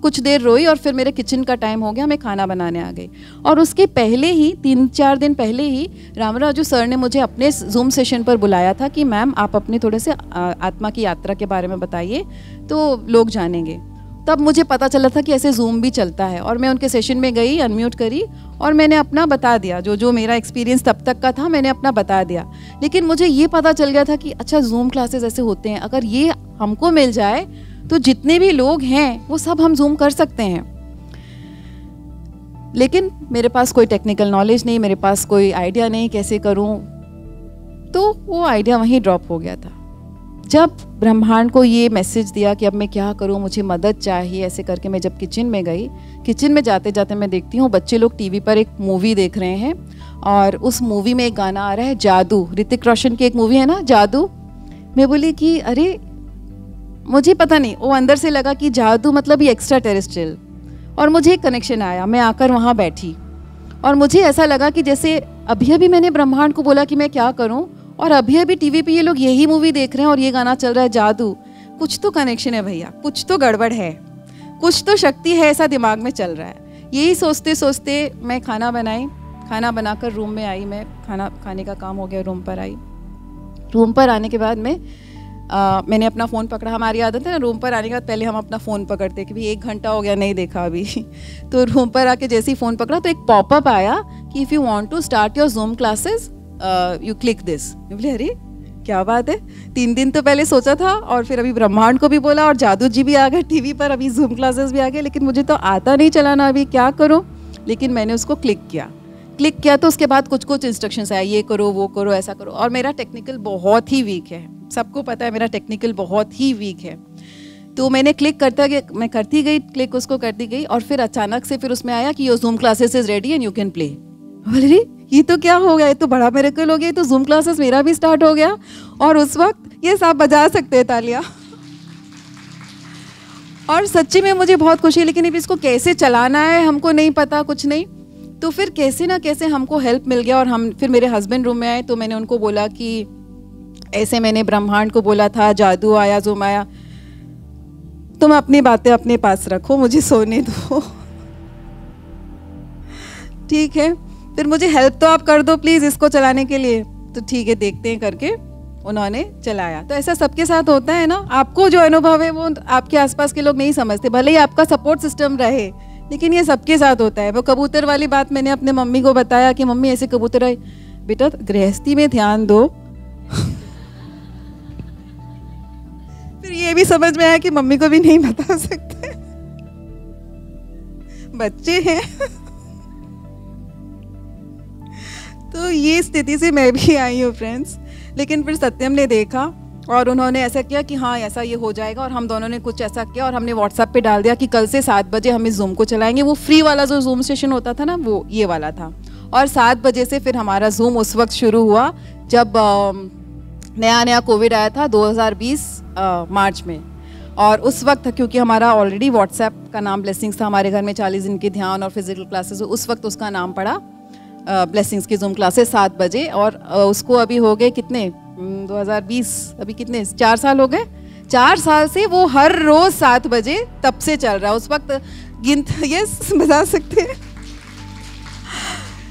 [SPEAKER 1] कुछ देर रोई और फिर मेरे किचन का टाइम हो गया, मैं खाना बनाने आ गई। और उसके पहले ही 3-4 दिन पहले ही रामराजू सर ने मुझे अपने जूम सेशन पर बुलाया था कि मैम आप अपने थोड़े से आत्मा की यात्रा के बारे में बताइए तो लोग जानेंगे। तब मुझे पता चला था कि ऐसे जूम भी चलता है, और मैं उनके सेशन में गई, अनम्यूट करी और मैंने अपना बता दिया, जो मेरा एक्सपीरियंस तब तक का था मैंने अपना बता दिया। लेकिन मुझे ये पता चल गया था कि अच्छा जूम क्लासेस ऐसे होते हैं, अगर ये हमको मिल जाए तो जितने भी लोग हैं वो सब हम जूम कर सकते हैं। लेकिन मेरे पास कोई टेक्निकल नॉलेज नहीं, मेरे पास कोई आइडिया नहीं कैसे करूं, तो वो आइडिया वहीं ड्रॉप हो गया था। जब ब्रह्मांड को ये मैसेज दिया कि अब मैं क्या करूं, मुझे मदद चाहिए, ऐसे करके मैं जब किचन में गई, किचन में जाते जाते मैं देखती हूँ बच्चे लोग टीवी पर एक मूवी देख रहे हैं और उस मूवी में एक गाना आ रहा है जादू, ऋतिक रोशन की एक मूवी है ना जादू। मैं बोली कि अरे मुझे पता नहीं, वो अंदर से लगा कि जादू मतलब ये एक्स्ट्रा टेरेस्ट्रियल, और मुझे एक कनेक्शन आया। मैं आकर वहाँ बैठी और मुझे ऐसा लगा कि जैसे अभी अभी मैंने ब्रह्मांड को बोला कि मैं क्या करूँ, और अभी अभी टीवी पे ये लोग यही मूवी देख रहे हैं और ये गाना चल रहा है जादू। कुछ तो कनेक्शन है भैया, कुछ तो गड़बड़ है, कुछ तो शक्ति है, ऐसा दिमाग में चल रहा है। यही सोचते सोचते मैं खाना बनाई, खाना बनाकर रूम में आई। मैं खाना खाने का काम हो गया, रूम पर आई। रूम पर आने के बाद मैंने अपना फ़ोन पकड़ा। हमारी आदत है ना, रूम पर आने के बाद पहले हम अपना फ़ोन पकड़ते कि भाई 1 घंटा हो गया नहीं देखा अभी। तो रूम पर आके जैसे ही फ़ोन पकड़ा तो एक पॉपअप आया कि if you want to start your Zoom classes you click this. बोले अरे क्या बात है, 3 दिन तो पहले सोचा था और फिर अभी ब्रह्मांड को भी बोला और जादू जी भी आ गए टीवी पर, अभी जूम क्लासेस भी आ गए, लेकिन मुझे तो आता नहीं चलाना, अभी क्या करूँ। लेकिन मैंने उसको क्लिक किया तो उसके बाद कुछ इंस्ट्रक्शंस आए, ये करो वो करो ऐसा करो। और मेरा टेक्निकल बहुत ही वीक है, सबको पता है मेरा टेक्निकल बहुत ही वीक है। तो मैंने क्लिक मैं करती गई, क्लिक उसको करती गई और फिर अचानक से फिर उसमें आया कि your Zoom classes is ready and you can play. बोले ये तो क्या हो गया, ये तो बड़ा मिरेकल हो गया, तो जूम क्लासेस मेरा भी स्टार्ट हो गया। और उस वक्त ये सब बजा सकते हैं तालियां। और सच्ची में मुझे बहुत खुशी है, लेकिन अब इसको कैसे चलाना है हमको नहीं पता, कुछ नहीं। तो फिर कैसे ना कैसे हमको हेल्प मिल गया और फिर मेरे हस्बैंड रूम में आए तो मैंने उनको बोला कि ऐसे मैंने ब्रह्मांड को बोला था, जादू आया, जूम आया, तुम अपनी बातें अपने पास रखो, मुझे सोने दो। ठीक है, फिर मुझे हेल्प तो आप कर दो प्लीज़ इसको चलाने के लिए। तो ठीक है देखते हैं करके उन्होंने चलाया। तो ऐसा सबके साथ होता है ना, आपको जो अनुभव है वो आपके आसपास के लोग नहीं समझते, भले ही आपका सपोर्ट सिस्टम रहे, लेकिन ये सबके साथ होता है। वो कबूतर वाली बात मैंने अपने मम्मी को बताया कि मम्मी ऐसे कबूतर आए, बेटा गृहस्थी में ध्यान दो। फिर ये भी समझ में आया कि मम्मी को भी नहीं बता सकते, बच्चे हैं। तो ये स्थिति से मैं भी आई हूँ फ्रेंड्स। लेकिन फिर सत्यम ने देखा और उन्होंने ऐसा किया कि हाँ ऐसा ये हो जाएगा, और हम दोनों ने कुछ ऐसा किया और हमने व्हाट्सएप पे डाल दिया कि कल से 7 बजे हम इस जूम को चलाएंगे। वो फ्री वाला जो जूम सेशन होता था ना, वो ये वाला था। और 7 बजे से फिर हमारा जूम उस वक्त शुरू हुआ जब नया कोविड आया था 2020 मार्च में। और उस वक्त क्योंकि हमारा ऑलरेडी व्हाट्सएप का नाम ब्लेसिंग्स था, हमारे घर में 40 दिन के ध्यान और फिजिकल क्लासेस, उस वक्त उसका नाम पड़ा ब्लेसिंग्स की जूम क्लासेस 7 बजे। और उसको अभी हो गए कितने 2020 अभी कितने 4 साल हो गए। 4 साल से वो हर रोज 7 बजे तब से चल रहा है। उस वक्त ये बता सकते हैं,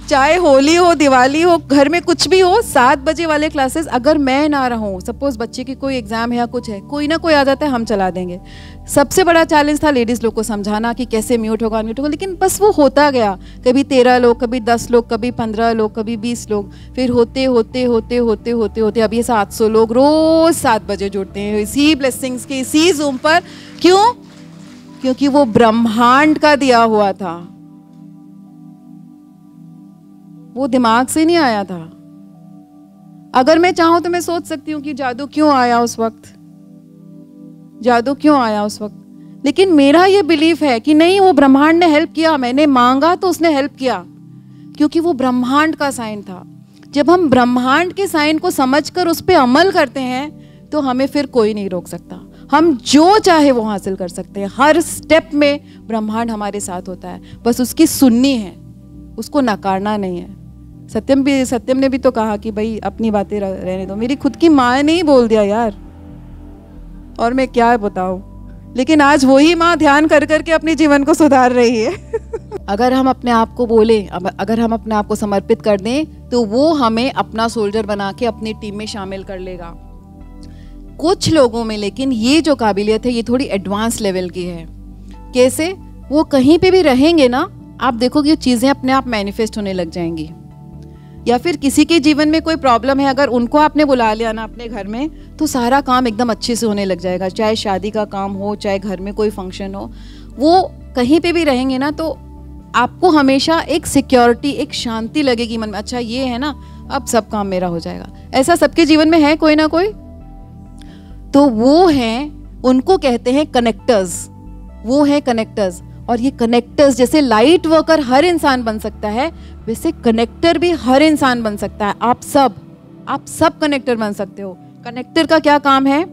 [SPEAKER 1] चाहे होली हो, दिवाली हो, घर में कुछ भी हो, 7 बजे वाले क्लासेस अगर मैं ना रहूं, सपोज बच्चे की कोई एग्जाम है या कुछ है, कोई ना कोई आ जाता है, हम चला देंगे। सबसे बड़ा चैलेंज था लेडीज लोग को समझाना कि कैसे म्यूट होगा, लेकिन बस वो होता गया। कभी 13 लोग, कभी 10 लोग, कभी 15 लोग, कभी 20 लोग, फिर होते होते होते होते होते होते अब ये 700 लोग रोज 7 बजे जुड़ते हैं इसी ब्लेसिंग्स के इसी जूम पर। क्यों? क्योंकि वो ब्रह्मांड का दिया हुआ था, वो दिमाग से नहीं आया था। अगर मैं चाहूं तो मैं सोच सकती हूँ कि जादू क्यों आया उस वक्त, जादू क्यों आया उस वक्त, लेकिन मेरा ये बिलीफ है कि नहीं, वो ब्रह्मांड ने हेल्प किया। मैंने मांगा तो उसने हेल्प किया, क्योंकि वो ब्रह्मांड का साइन था। जब हम ब्रह्मांड के साइन को समझकर उस पर अमल करते हैं तो हमें फिर कोई नहीं रोक सकता। हम जो चाहे वो हासिल कर सकते हैं। हर स्टेप में ब्रह्मांड हमारे साथ होता है, बस उसकी सुननी है, उसको नकारना नहीं है। सत्यम ने भी तो कहा कि भाई अपनी बातें रहने दो। मेरी खुद की माँ ने ही बोल दिया यार, और मैं क्या बताऊँ। लेकिन आज वही माँ ध्यान कर करके अपने जीवन को सुधार रही है। अगर हम अपने आप को बोले, अगर हम अपने आप को समर्पित कर दें तो वो हमें अपना सोल्जर बना के अपनी टीम में शामिल कर लेगा। कुछ लोगों में लेकिन ये जो काबिलियत है ये थोड़ी एडवांस लेवल की है। कैसे? वो कहीं पे भी रहेंगे ना, आप देखोगे ये चीज़ें अपने आप मैनिफेस्ट होने लग जाएंगी। या फिर किसी के जीवन में कोई प्रॉब्लम है, अगर उनको आपने बुला लिया ना अपने घर में, तो सारा काम एकदम अच्छे से होने लग जाएगा। चाहे शादी का काम हो, चाहे घर में कोई फंक्शन हो, वो कहीं पे भी रहेंगे ना तो आपको हमेशा एक सिक्योरिटी, एक शांति लगेगी मन में। अच्छा ये है ना, अब सब काम मेरा हो जाएगा। ऐसा सबके जीवन में है कोई ना कोई। तो वो हैं, उनको कहते हैं कनेक्टर्स। वो हैं कनेक्टर्स। और ये कनेक्टर्स, जैसे लाइट वर्कर हर इंसान बन सकता है, वैसे कनेक्टर भी हर इंसान बन सकता है। आप सब कनेक्टर बन सकते हो। कनेक्टर का क्या काम है?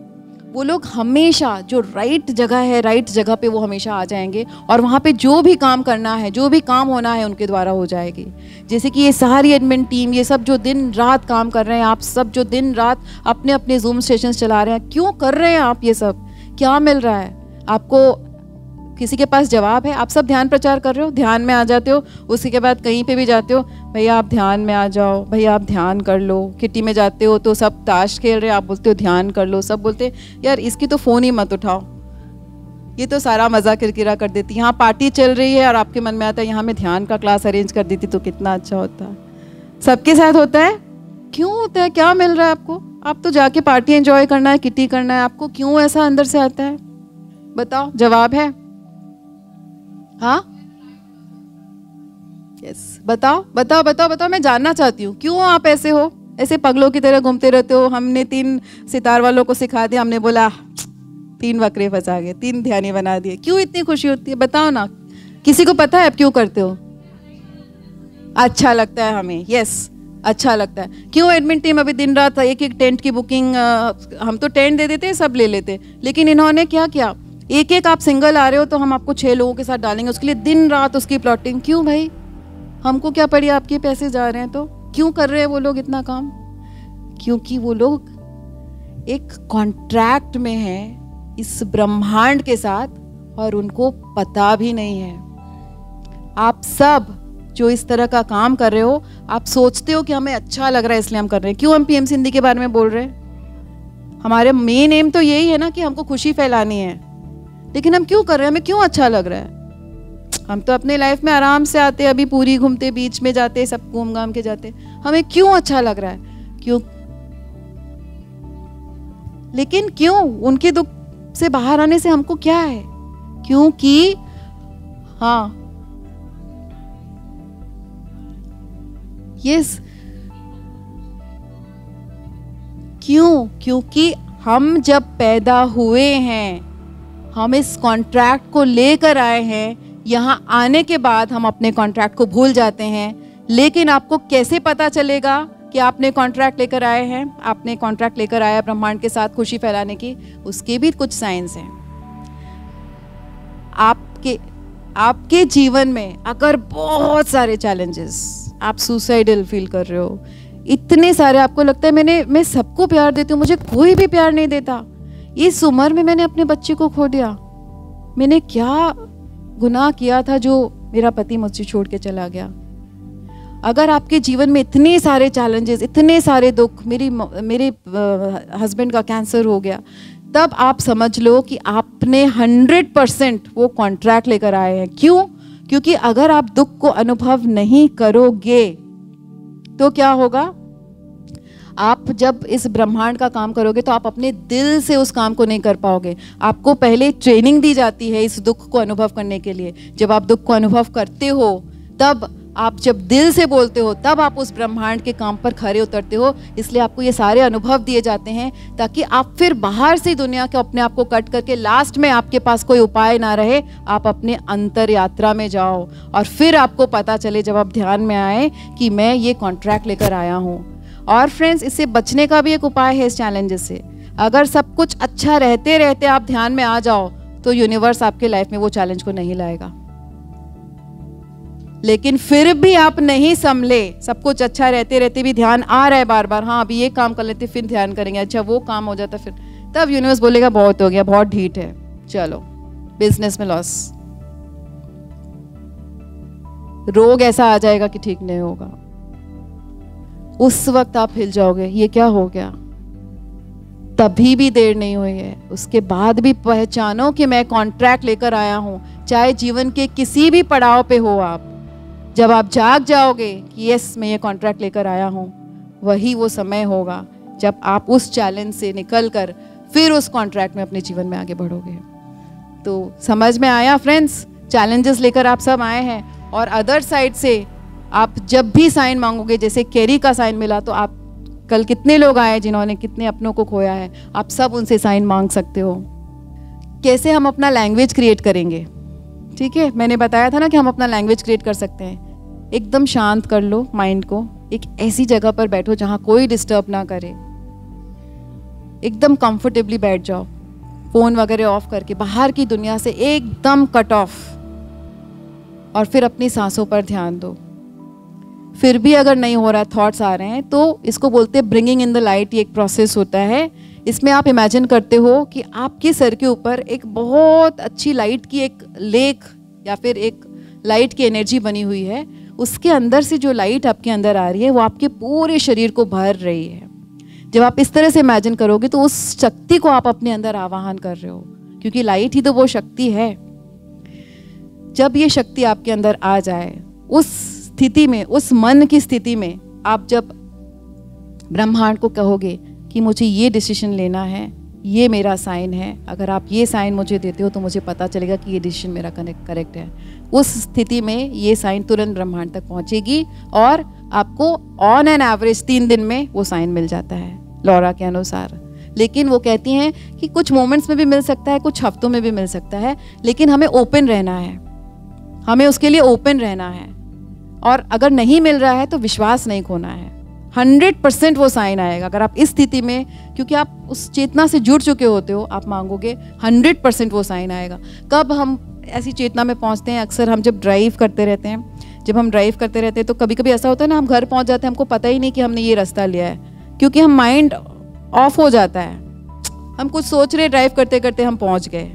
[SPEAKER 1] वो लोग हमेशा जो राइट जगह है, राइट जगह पे वो हमेशा आ जाएंगे और वहाँ पे जो भी काम करना है, जो भी काम होना है उनके द्वारा हो जाएगी। जैसे कि ये सारी एडमिन टीम, ये सब जो दिन रात काम कर रहे हैं, आप सब जो दिन रात अपने अपने जूम सेशन चला रहे हैं, क्यों कर रहे हैं आप ये सब? क्या मिल रहा है आपको? किसी के पास जवाब है? आप सब ध्यान प्रचार कर रहे हो, ध्यान में आ जाते हो, उसके बाद कहीं पे भी जाते हो, भैया आप ध्यान में आ जाओ, भैया आप ध्यान कर लो। किटी में जाते हो तो सब ताश खेल रहे हैं, आप बोलते हो ध्यान कर लो। सब बोलते यार इसकी तो फ़ोन ही मत उठाओ, ये तो सारा मज़ा किरकिरा कर देती। यहाँ पार्टी चल रही है और आपके मन में आता है यहाँ मैं ध्यान का क्लास अरेंज कर देती तो कितना अच्छा होता। सबके साथ होता है। क्यों होता है? क्या मिल रहा है आपको? आप तो जाके पार्टी एंजॉय करना है, किटी करना है, आपको क्यों ऐसा अंदर से आता है? बताओ, जवाब है? हाँ, यस, बताओ बताओ बताओ बताओ, मैं जानना चाहती हूँ क्यों आप ऐसे हो, ऐसे पगलों की तरह घूमते रहते हो। हमने 3 सितार वालों को सिखा दिया, हमने बोला 3 बकरे फंसा गए, 3 ध्यानी बना दिए। क्यों इतनी खुशी होती है? बताओ ना, किसी को पता है आप क्यों करते हो? अच्छा लगता है हमें, यस, अच्छा लगता है। क्यों एडमिन टीम अभी दिन रात एक टेंट की बुकिंग, हम तो टेंट दे देते, सब ले लेते, लेकिन इन्होंने क्या किया, एक आप सिंगल आ रहे हो तो हम आपको 6 लोगों के साथ डालेंगे, उसके लिए दिन रात उसकी प्लॉटिंग। क्यों भाई? हमको क्या पड़ी, आपके पैसे जा रहे हैं तो क्यों कर रहे हैं वो लोग इतना काम? क्योंकि वो लोग एक कॉन्ट्रैक्ट में हैं इस ब्रह्मांड के साथ और उनको पता भी नहीं है। आप सब जो इस तरह का काम कर रहे हो, आप सोचते हो कि हमें अच्छा लग रहा है इसलिए हम कर रहे हैं। क्यों हम पीएम सिंधी के बारे में बोल रहे हैं? हमारे मेन एम तो यही है ना कि हमको खुशी फैलानी है, लेकिन हम क्यों कर रहे हैं? हमें क्यों अच्छा लग रहा है? हम तो अपने लाइफ में आराम से आते, अभी पूरी घूमते, बीच में जाते, सब घूम घाम के जाते, हमें क्यों अच्छा लग रहा है? क्यों? लेकिन क्यों? उनके दुख से बाहर आने से हमको क्या है? क्योंकि हाँ, यस, क्यों? क्योंकि हम जब पैदा हुए हैं, हम इस कॉन्ट्रैक्ट को लेकर आए हैं। यहाँ आने के बाद हम अपने कॉन्ट्रैक्ट को भूल जाते हैं। लेकिन आपको कैसे पता चलेगा कि आपने कॉन्ट्रैक्ट लेकर आए हैं? आपने कॉन्ट्रैक्ट लेकर आया ब्रह्मांड के साथ खुशी फैलाने की, उसके भी कुछ साइंस हैं। आपके जीवन में अगर बहुत सारे चैलेंजेस, आप सुसाइडल फील कर रहे हो, इतने सारे, आपको लगता है मैं सबको प्यार देती हूँ, मुझे कोई भी प्यार नहीं देता, इस उम्र में मैंने अपने बच्चे को खो दिया, मैंने क्या गुनाह किया था जो मेरा पति मुझसे छोड़ के चला गया। अगर आपके जीवन में इतने सारे चैलेंजेस, इतने सारे दुख, मेरे हस्बैंड का कैंसर हो गया, तब आप समझ लो कि आपने 100% वो कॉन्ट्रैक्ट लेकर आए हैं। क्यों? क्योंकि अगर आप दुख को अनुभव नहीं करोगे तो क्या होगा? आप जब इस ब्रह्मांड का काम करोगे तो आप अपने दिल से उस काम को नहीं कर पाओगे। आपको पहले ट्रेनिंग दी जाती है इस दुख को अनुभव करने के लिए। जब आप दुख को अनुभव करते हो, तब आप जब दिल से बोलते हो, तब आप उस ब्रह्मांड के काम पर खरे उतरते हो। इसलिए आपको ये सारे अनुभव दिए जाते हैं ताकि आप फिर बाहर से दुनिया के अपने आप को कट करके लास्ट में आपके पास कोई उपाय ना रहे, आप अपने अंतर यात्रा में जाओ और फिर आपको पता चले जब आप ध्यान में आए कि मैं ये कॉन्ट्रैक्ट लेकर आया हूँ। और फ्रेंड्स, इससे बचने का भी एक उपाय है इस चैलेंजेस से। अगर सब कुछ अच्छा रहते रहते आप ध्यान में आ जाओ तो यूनिवर्स आपके लाइफ में वो चैलेंज को नहीं लाएगा। लेकिन फिर भी आप नहीं संभले, सब कुछ अच्छा रहते रहते भी ध्यान आ रहा है बार बार, हाँ अभी ये काम कर लेते फिर ध्यान करेंगे, अच्छा वो काम हो जाता फिर, तब यूनिवर्स बोलेगा बहुत हो गया, बहुत ढीठ है, चलो बिजनेस में लॉस, रोग ऐसा आ जाएगा कि ठीक नहीं होगा, उस वक्त आप हिल जाओगे, ये क्या हो गया। तभी भी देर नहीं हुई है, उसके बाद भी पहचानो कि मैं कॉन्ट्रैक्ट लेकर आया हूं। चाहे जीवन के किसी भी पड़ाव पे हो आप, जब आप जाग जाओगे कि यस मैं ये कॉन्ट्रैक्ट लेकर आया हूं, वही वो समय होगा जब आप उस चैलेंज से निकल कर फिर उस कॉन्ट्रैक्ट में अपने जीवन में आगे बढ़ोगे। तो समझ में आया फ्रेंड्स, चैलेंजेस लेकर आप सब आए हैं, और अदर साइड से आप जब भी साइन मांगोगे, जैसे कैरी का साइन मिला, तो आप कल कितने लोग आए जिन्होंने कितने अपनों को खोया है, आप सब उनसे साइन मांग सकते हो। कैसे हम अपना लैंग्वेज क्रिएट करेंगे, ठीक है, मैंने बताया था ना कि हम अपना लैंग्वेज क्रिएट कर सकते हैं। एकदम शांत कर लो माइंड को, एक ऐसी जगह पर बैठो जहां कोई डिस्टर्ब ना करे, एकदम कंफर्टेबली बैठ जाओ, फोन वगैरह ऑफ करके, बाहर की दुनिया से एकदम कट ऑफ, और फिर अपनी सांसों पर ध्यान दो। फिर भी अगर नहीं हो रहा, थॉट्स आ रहे हैं, तो इसको बोलते हैं ब्रिंगिंग इन द लाइट। ये एक प्रोसेस होता है, इसमें आप इमेजिन करते हो कि आपके सर के ऊपर एक बहुत अच्छी लाइट की एक लेक या फिर एक लाइट की एनर्जी बनी हुई है, उसके अंदर से जो लाइट आपके अंदर आ रही है वो आपके पूरे शरीर को भर रही है। जब आप इस तरह से इमेजिन करोगे तो उस शक्ति को आप अपने अंदर आवाहन कर रहे हो, क्योंकि लाइट ही तो वो शक्ति है। जब ये शक्ति आपके अंदर आ जाए, उस स्थिति में, उस मन की स्थिति में, आप जब ब्रह्मांड को कहोगे कि मुझे ये डिसीजन लेना है, ये मेरा साइन है, अगर आप ये साइन मुझे देते हो तो मुझे पता चलेगा कि ये डिसीजन मेरा करेक्ट है, उस स्थिति में ये साइन तुरंत ब्रह्मांड तक पहुंचेगी और आपको ऑन एन एवरेज 3 दिन में वो साइन मिल जाता है लॉरा के अनुसार। लेकिन वो कहती हैं कि कुछ मोमेंट्स में भी मिल सकता है, कुछ हफ्तों में भी मिल सकता है, लेकिन हमें ओपन रहना है, हमें उसके लिए ओपन रहना है। और अगर नहीं मिल रहा है तो विश्वास नहीं खोना है, 100% वो साइन आएगा। अगर आप इस स्थिति में, क्योंकि आप उस चेतना से जुड़ चुके होते हो, आप मांगोगे 100% वो साइन आएगा। कब हम ऐसी चेतना में पहुंचते हैं? अक्सर हम जब ड्राइव करते रहते हैं, जब हम ड्राइव करते रहते हैं तो कभी कभी ऐसा होता है ना, हम घर पहुंच जाते हैं, हमको पता ही नहीं कि हमने ये रास्ता लिया है, क्योंकि हम माइंड ऑफ हो जाता है, हम कुछ सोच रहे, ड्राइव करते करते हम पहुंच गए,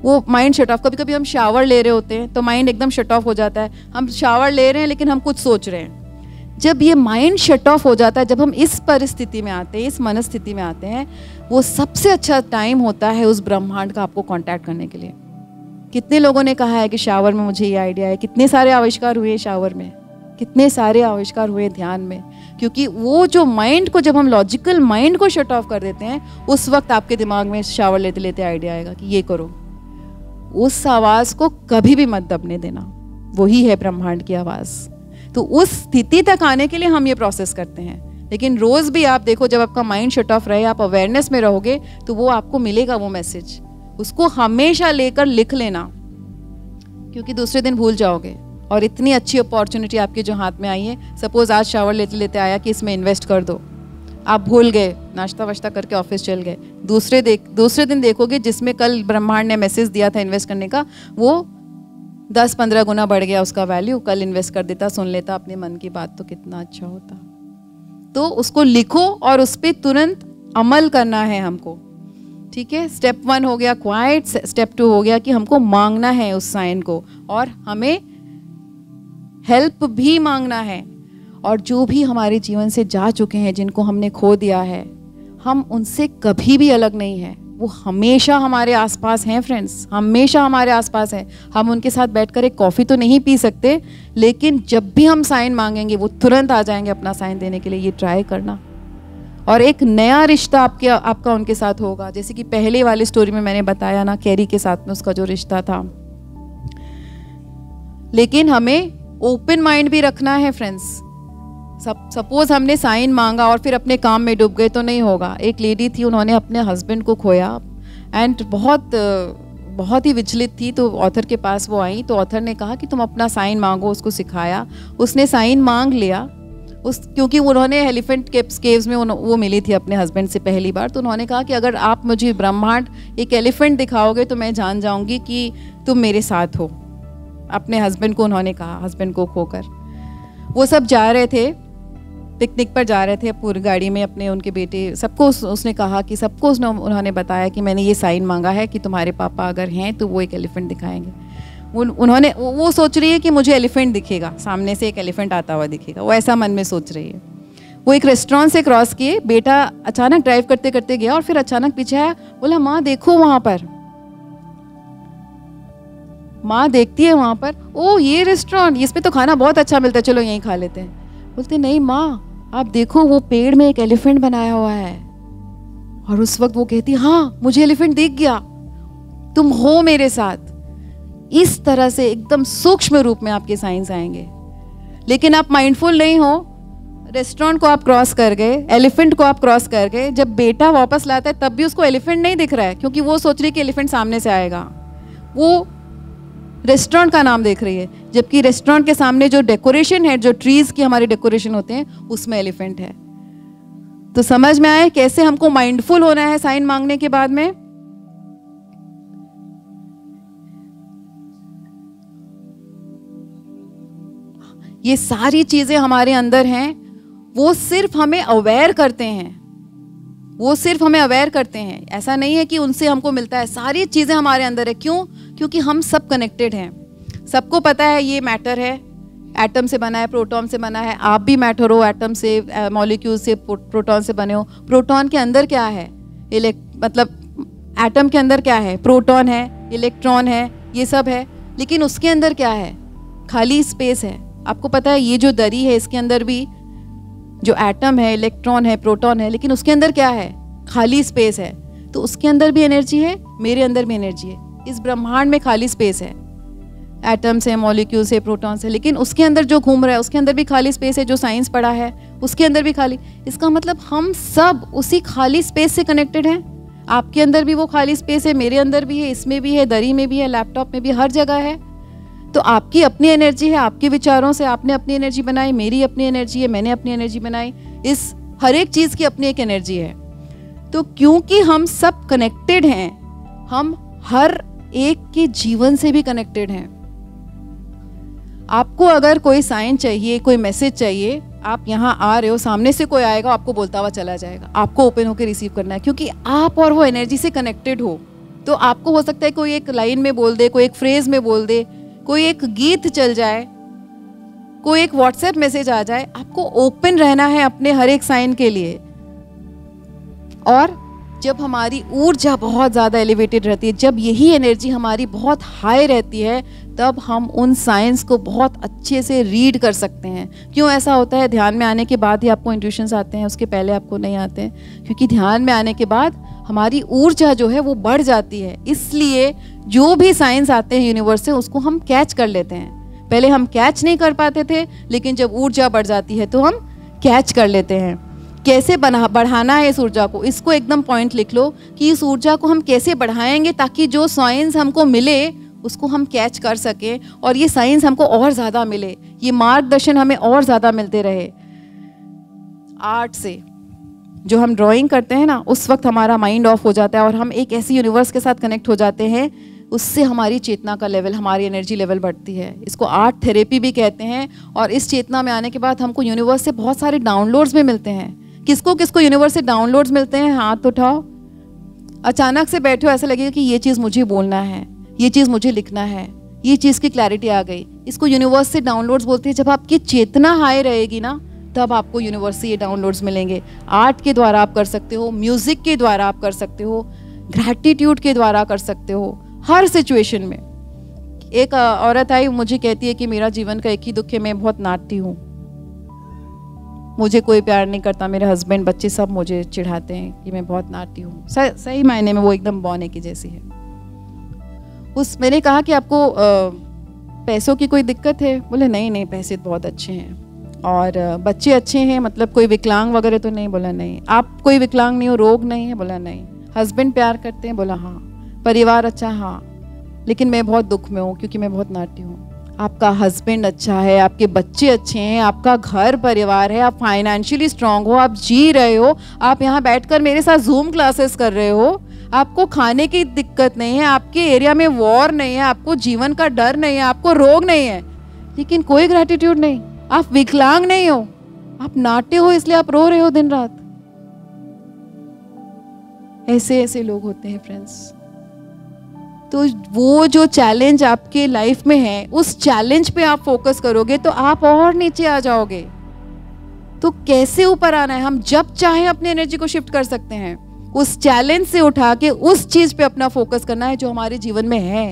[SPEAKER 1] वो माइंड शट ऑफ। कभी कभी हम शावर ले रहे होते हैं तो माइंड एकदम शट ऑफ हो जाता है, हम शावर ले रहे हैं लेकिन हम कुछ सोच रहे हैं। जब ये माइंड शट ऑफ हो जाता है, जब हम इस परिस्थिति में आते हैं, इस मनस्थिति में आते हैं, वो सबसे अच्छा टाइम होता है उस ब्रह्मांड का आपको कांटेक्ट करने के लिए। कितने लोगों ने कहा है कि शावर में मुझे ये आइडिया है, कितने सारे आविष्कार हुए शावर में, कितने सारे आविष्कार हुए ध्यान में, क्योंकि वो जो माइंड को, जब हम लॉजिकल माइंड को शट ऑफ कर देते हैं, उस वक्त आपके दिमाग में शावर लेते लेते आइडिया आएगा कि ये करो। उस आवाज़ को कभी भी मत दबने देना, वही है ब्रह्मांड की आवाज़। तो उस स्थिति तक आने के लिए हम ये प्रोसेस करते हैं। लेकिन रोज़ भी आप देखो, जब आपका माइंड शट ऑफ रहे, आप अवेयरनेस में रहोगे, तो वो आपको मिलेगा वो मैसेज। उसको हमेशा लेकर लिख लेना, क्योंकि दूसरे दिन भूल जाओगे। और इतनी अच्छी अपॉर्चुनिटी आपके जो हाथ में आई है, सपोज आज शावर लेते लेते आया कि इसमें इन्वेस्ट कर दो, आप भूल गए, नाश्ता वाश्ता करके ऑफिस चल गए, दूसरे दिन देखोगे जिसमें कल ब्रह्मांड ने मैसेज दिया था इन्वेस्ट करने का, वो 10-15 गुना बढ़ गया उसका वैल्यू। कल इन्वेस्ट कर देता, सुन लेता अपने मन की बात, तो कितना अच्छा होता। तो उसको लिखो और उस पर तुरंत अमल करना है हमको, ठीक है। स्टेप 1 हो गया क्वाइट, स्टेप 2 हो गया कि हमको मांगना है उस साइन को, और हमें हेल्प भी मांगना है। और जो भी हमारे जीवन से जा चुके हैं, जिनको हमने खो दिया है, हम उनसे कभी भी अलग नहीं हैं, वो हमेशा हमारे आसपास हैं फ्रेंड्स, हमेशा हमारे आसपास हैं। हम उनके साथ बैठकर एक कॉफ़ी तो नहीं पी सकते, लेकिन जब भी हम साइन मांगेंगे वो तुरंत आ जाएंगे अपना साइन देने के लिए। ये ट्राई करना, और एक नया रिश्ता आपका उनके साथ होगा। जैसे कि पहले वाली स्टोरी में मैंने बताया ना, कैरी के साथ में उसका जो रिश्ता था। लेकिन हमें ओपन माइंड भी रखना है फ्रेंड्स। सपोज हमने साइन मांगा और फिर अपने काम में डूब गए तो नहीं होगा। एक लेडी थी, उन्होंने अपने हस्बैंड को खोया एंड बहुत ही विचलित थी, तो ऑथर के पास वो आई, तो ऑथर ने कहा कि तुम अपना साइन मांगो, उसको सिखाया। उसने साइन मांग लिया, क्योंकि उन्होंने एलिफेंट केव्स में वो मिली थी अपने हस्बैंड से पहली बार। तो उन्होंने कहा कि अगर आप मुझे ब्रह्मांड एक एलिफेंट दिखाओगे तो मैं जान जाऊंगी कि तुम मेरे साथ हो। अपने हस्बैंड को उन्होंने कहा, हस्बैंड को खोकर वो सब जा रहे थे, पिकनिक पर जा रहे थे पूरी गाड़ी में अपने, उनके बेटे सबको उसने कहा कि सबको उन्होंने बताया कि मैंने ये साइन मांगा है कि तुम्हारे पापा अगर हैं तो वो एक एलिफेंट दिखाएंगे। वो सोच रही है कि मुझे एलिफेंट दिखेगा, सामने से एक एलिफेंट आता हुआ दिखेगा, वो ऐसा मन में सोच रही है। वो एक रेस्टोरेंट से क्रॉस किए, बेटा अचानक ड्राइव करते करते गया और फिर अचानक पीछे आया, बोला माँ देखो वहां पर। माँ देखती है वहां पर, ओ ये रेस्टोरेंट, इसमें तो खाना बहुत अच्छा मिलता है, चलो यहीं खा लेते हैं। बोलते नहीं माँ आप देखो वो पेड़ में एक एलिफेंट बनाया हुआ है। और उस वक्त वो कहती हाँ मुझे एलिफेंट दिख गया, तुम हो मेरे साथ। इस तरह से एकदम सूक्ष्म रूप में आपके साइंस आएंगे। लेकिन आप माइंडफुल नहीं हो, रेस्टोरेंट को आप क्रॉस कर गए, एलिफेंट को आप क्रॉस कर गए, जब बेटा वापस लाता है तब भी उसको एलिफेंट नहीं दिख रहा है, क्योंकि वो सोच रही है कि एलिफेंट सामने से आएगा। वो रेस्टोरेंट का नाम देख रही है, जबकि रेस्टोरेंट के सामने जो डेकोरेशन है, जो ट्रीज की हमारी डेकोरेशन होते हैं, उसमें एलिफेंट है। तो समझ में आए कैसे हमको माइंडफुल होना है साइन मांगने के बाद में। ये सारी चीजें हमारे अंदर हैं, वो सिर्फ हमें अवेयर करते हैं, वो सिर्फ हमें अवेयर करते हैं। ऐसा नहीं है कि उनसे हमको मिलता है, सारी चीजें हमारे अंदर है। क्यों? क्योंकि हम सब कनेक्टेड हैं। सबको पता है ये मैटर है, एटम से बना है, प्रोटॉन से बना है। आप भी मैटर हो, एटम से, मॉलिक्यूल से, प्रोटॉन से बने हो। प्रोटॉन के अंदर क्या है? मतलब एटम के अंदर क्या है? प्रोटॉन है, इलेक्ट्रॉन है, ये सब है। लेकिन उसके अंदर क्या है? खाली स्पेस है। आपको पता है ये जो दरी है, इसके अंदर भी जो एटम है, इलेक्ट्रॉन है, प्रोटॉन है, लेकिन उसके अंदर क्या है? खाली स्पेस है। तो उसके अंदर भी एनर्जी है, मेरे अंदर भी एनर्जी है। इस ब्रह्मांड में खाली स्पेस है, एटम से, मॉलिक्यूल से, प्रोटॉन से, लेकिन उसके अंदर जो घूम रहा है उसके अंदर भी खाली स्पेस है। जो साइंस पढ़ा है उसके अंदर भी खाली। इसका मतलब हम सब उसी खाली स्पेस से कनेक्टेड हैं। आपके अंदर भी वो खाली स्पेस है, मेरे अंदर भी है, इसमें भी है, दरी में भी है, लैपटॉप में भी, हर जगह है। तो आपकी अपनी एनर्जी है, आपके विचारों से आपने अपनी एनर्जी बनाई, मेरी अपनी एनर्जी है, मैंने अपनी एनर्जी बनाई। इस हर एक चीज की अपनी एक एनर्जी है। तो क्योंकि हम सब कनेक्टेड हैं, हम हर एक के जीवन से भी कनेक्टेड हैं। आपको अगर कोई साइन चाहिए, कोई मैसेज चाहिए, आप यहाँ आ रहे हो, सामने से कोई आएगा, आपको बोलता हुआ चला जाएगा, आपको ओपन होकर रिसीव करना है, क्योंकि आप और वो एनर्जी से कनेक्टेड हो। तो आपको हो सकता है कोई एक लाइन में बोल दे, कोई एक फ्रेज में बोल दे, कोई एक गीत चल जाए, कोई एक व्हाट्सएप मैसेज आ जाए, आपको ओपन रहना है अपने हर एक साइन के लिए। और जब हमारी ऊर्जा बहुत ज़्यादा एलिवेटेड रहती है, जब यही एनर्जी हमारी बहुत हाई रहती है, तब हम उन साइंस को बहुत अच्छे से रीड कर सकते हैं। क्यों ऐसा होता है? ध्यान में आने के बाद ही आपको इंट्यूशंस आते हैं, उसके पहले आपको नहीं आते हैं। क्योंकि ध्यान में आने के बाद हमारी ऊर्जा जो है वो बढ़ जाती है, इसलिए जो भी साइंस आते हैं यूनिवर्स से, उसको हम कैच कर लेते हैं। पहले हम कैच नहीं कर पाते थे, लेकिन जब ऊर्जा बढ़ जाती है तो हम कैच कर लेते हैं। कैसे बढ़ाना है इस ऊर्जा को, इसको एकदम पॉइंट लिख लो कि इस ऊर्जा को हम कैसे बढ़ाएंगे ताकि जो साइंस हमको मिले उसको हम कैच कर सकें और ये साइंस हमको और ज़्यादा मिले, ये मार्गदर्शन हमें और ज़्यादा मिलते रहे। आर्ट से जो हम ड्राइंग करते हैं ना, उस वक्त हमारा माइंड ऑफ हो जाता है और हम एक ऐसी यूनिवर्स के साथ कनेक्ट हो जाते हैं, उससे हमारी चेतना का लेवल, हमारी एनर्जी लेवल बढ़ती है। इसको आर्ट थेरेपी भी कहते हैं। और इस चेतना में आने के बाद हमको यूनिवर्स से बहुत सारे डाउनलोड्स भी मिलते हैं। किसको किसको यूनिवर्स से डाउनलोड्स मिलते हैं? हाथ उठाओ। अचानक से बैठे हो, ऐसा लगेगा कि ये चीज़ मुझे बोलना है, ये चीज़ मुझे लिखना है, ये चीज़ की क्लैरिटी आ गई। इसको यूनिवर्स से डाउनलोड्स बोलते हैं। जब आपकी चेतना हाई रहेगी ना, तब आपको यूनिवर्स से ये डाउनलोड्स मिलेंगे। आर्ट के द्वारा आप कर सकते हो, म्यूजिक के द्वारा आप कर सकते हो, ग्रैटिट्यूड के द्वारा कर सकते हो, हर सिचुएशन में। एक औरत आई, मुझे कहती है कि मेरा जीवन का एक ही दुख है, मैं बहुत नाटती हूँ, मुझे कोई प्यार नहीं करता, मेरे हस्बैंड, बच्चे सब मुझे चिढ़ाते हैं कि मैं बहुत नाटती हूँ। सही मायने में वो एकदम बौने की जैसी है। मैंने कहा कि आपको पैसों की कोई दिक्कत है? बोले नहीं नहीं, पैसे बहुत अच्छे हैं और बच्चे अच्छे हैं, मतलब कोई विकलांग वगैरह तो नहीं? बोला नहीं। आप कोई विकलांग नहीं हो, रोग नहीं है? बोला नहीं। हस्बैंड प्यार करते हैं? बोला हाँ। परिवार अच्छा? हाँ। लेकिन मैं बहुत दुख में हूँ क्योंकि मैं बहुत नाटी हूँ। आपका हस्बैंड अच्छा है, आपके बच्चे अच्छे हैं, आपका घर परिवार है, आप फाइनेंशियली स्ट्रांग हो, आप जी रहे हो, आप यहाँ बैठकर मेरे साथ जूम क्लासेस कर रहे हो, आपको खाने की दिक्कत नहीं है, आपके एरिया में वॉर नहीं है, आपको जीवन का डर नहीं है, आपको रोग नहीं है, लेकिन कोई ग्रैटिट्यूड नहीं, आप विकलांग नहीं हो। आप नाटे हो इसलिए आप रो रहे हो दिन रात। ऐसे ऐसे लोग होते हैं फ्रेंड्स। तो वो जो चैलेंज आपके लाइफ में है, उस चैलेंज पे आप फोकस करोगे तो आप और नीचे आ जाओगे। तो कैसे ऊपर आना है? हम जब चाहे अपनी एनर्जी को शिफ्ट कर सकते हैं। उस चैलेंज से उठा के उस चीज पे अपना फोकस करना है जो हमारे जीवन में है।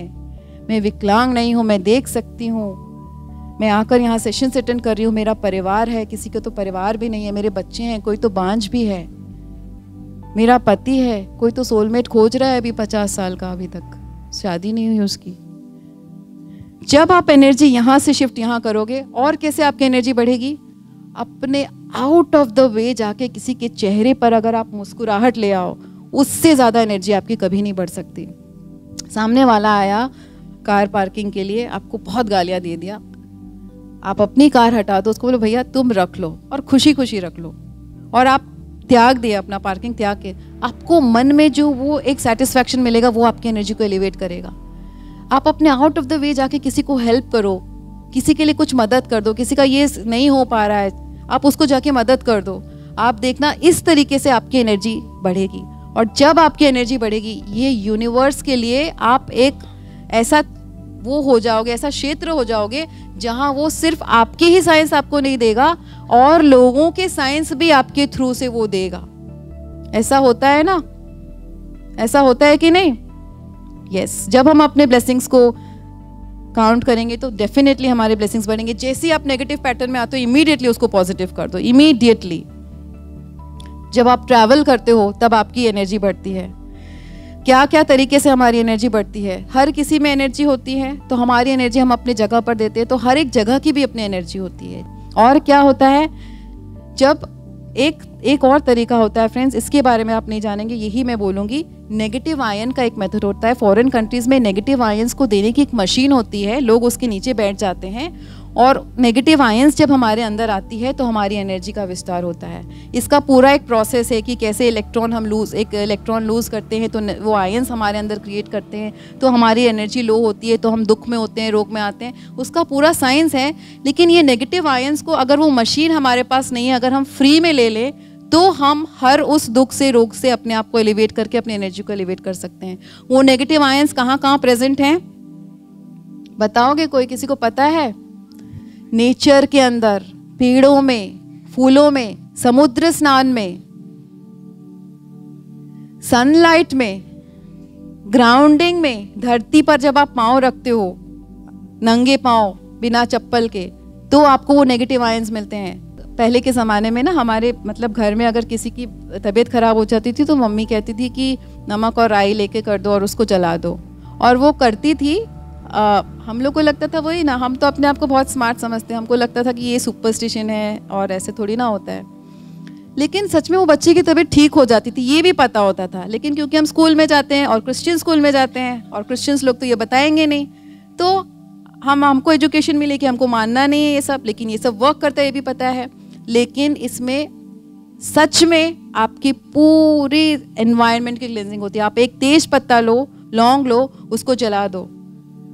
[SPEAKER 1] मैं विकलांग नहीं हूं, मैं देख सकती हूँ, मैं आकर यहाँ सेशन अटेंड कर रही हूँ, मेरा परिवार है, किसी का तो परिवार भी नहीं है, मेरे बच्चे हैं, कोई तो बांझ भी है, मेरा पति है, कोई तो सोलमेट खोज रहा है अभी 50 साल का, अभी तक शादी नहीं हुई उसकी। जब आप एनर्जी यहाँ से शिफ्ट यहाँ करोगे, और कैसे आपकी एनर्जी बढ़ेगी? अपने आउट ऑफ द वे जाके किसी के चेहरे पर अगर आप मुस्कुराहट ले आओ, उससे ज़्यादा एनर्जी आपकी कभी नहीं बढ़ सकती। सामने वाला आया कार पार्किंग के लिए, आपको बहुत गालियाँ दे दिया, आप अपनी कार हटा दो, उसको बोलो भैया तुम रख लो, और खुशी खुशी रख लो, और आप त्याग दिए अपना पार्किंग त्याग के, आपको मन में जो वो एक सेटिस्फैक्शन मिलेगा वो आपकी एनर्जी को एलिवेट करेगा। आप अपने आउट ऑफ द वे जाके किसी को हेल्प करो, किसी के लिए कुछ मदद कर दो, किसी का ये नहीं हो पा रहा है, आप उसको जाके मदद कर दो। आप देखना इस तरीके से आपकी एनर्जी बढ़ेगी, और जब आपकी एनर्जी बढ़ेगी, ये यूनिवर्स के लिए आप एक ऐसा वो हो जाओगे, ऐसा क्षेत्र हो जाओगे जहां वो सिर्फ आपके ही साइंस आपको नहीं देगा, और लोगों के साइंस भी आपके थ्रू से वो देगा। ऐसा होता है ना? ऐसा होता है कि नहीं? यस। जब हम अपने ब्लेसिंग्स को काउंट करेंगे तो डेफिनेटली हमारे ब्लेसिंग्स बढ़ेंगे। जैसे ही आप नेगेटिव पैटर्न में आते हो, इमीडिएटली उसको पॉजिटिव कर दो, इमीडिएटली। जब आप ट्रैवल करते हो तब आपकी एनर्जी बढ़ती है। क्या क्या तरीके से हमारी एनर्जी बढ़ती है? हर किसी में एनर्जी होती है, तो हमारी एनर्जी हम अपनी जगह पर देते हैं, तो हर एक जगह की भी अपनी एनर्जी होती है। और क्या होता है, जब एक और तरीका होता है फ्रेंड्स, इसके बारे में आप नहीं जानेंगे, यही मैं बोलूँगी। नेगेटिव आयन का एक मेथड होता है। फॉरेन कंट्रीज़ में नेगेटिव आयंस को देने की एक मशीन होती है, लोग उसके नीचे बैठ जाते हैं, और नेगेटिव आयंस जब हमारे अंदर आती है तो हमारी एनर्जी का विस्तार होता है। इसका पूरा एक प्रोसेस है कि कैसे इलेक्ट्रॉन हम एक इलेक्ट्रॉन लूज़ करते हैं तो वो आयंस हमारे अंदर क्रिएट करते हैं, तो हमारी एनर्जी लो होती है, तो हम दुख में होते हैं, रोग में आते हैं। उसका पूरा साइंस है। लेकिन ये नेगेटिव आयंस को अगर वो मशीन हमारे पास नहीं है, अगर हम फ्री में ले लें, तो हम हर उस दुख से, रोग से अपने आप को एलिवेट करके अपनी एनर्जी को एलिवेट कर सकते हैं। वो नेगेटिव आयंस कहाँ कहाँ प्रेजेंट हैं बताओगे? कोई किसी को पता है? नेचर के अंदर, पेड़ों में, फूलों में, समुद्र स्नान में, सनलाइट में, ग्राउंडिंग में, धरती पर जब आप पाँव रखते हो नंगे पाँव बिना चप्पल के, तो आपको वो नेगेटिव आयंस मिलते हैं। पहले के ज़माने में ना, हमारे मतलब घर में अगर किसी की तबीयत खराब हो जाती थी तो मम्मी कहती थी कि नमक और राई लेके कर दो और उसको जला दो, और वो करती थी। हम लोग को लगता था वही ना, हम तो अपने आप को बहुत स्मार्ट समझते हैं, हमको लगता था कि ये सुपरस्टिशन है और ऐसे थोड़ी ना होता है। लेकिन सच में वो बच्चे की तबीयत ठीक हो जाती थी, ये भी पता होता था। लेकिन क्योंकि हम स्कूल में जाते हैं और क्रिश्चियन स्कूल में जाते हैं, और क्रिश्चियंस लोग तो ये बताएंगे नहीं, तो हमको एजुकेशन मिली कि हमको मानना नहीं है ये सब, लेकिन ये सब वर्क करता है ये भी पता है। लेकिन इसमें सच में आपकी पूरी एनवायरनमेंट की क्लींजिंग होती है। आप एक तेज पत्ता लो, लौंग लो, उसको जला दो,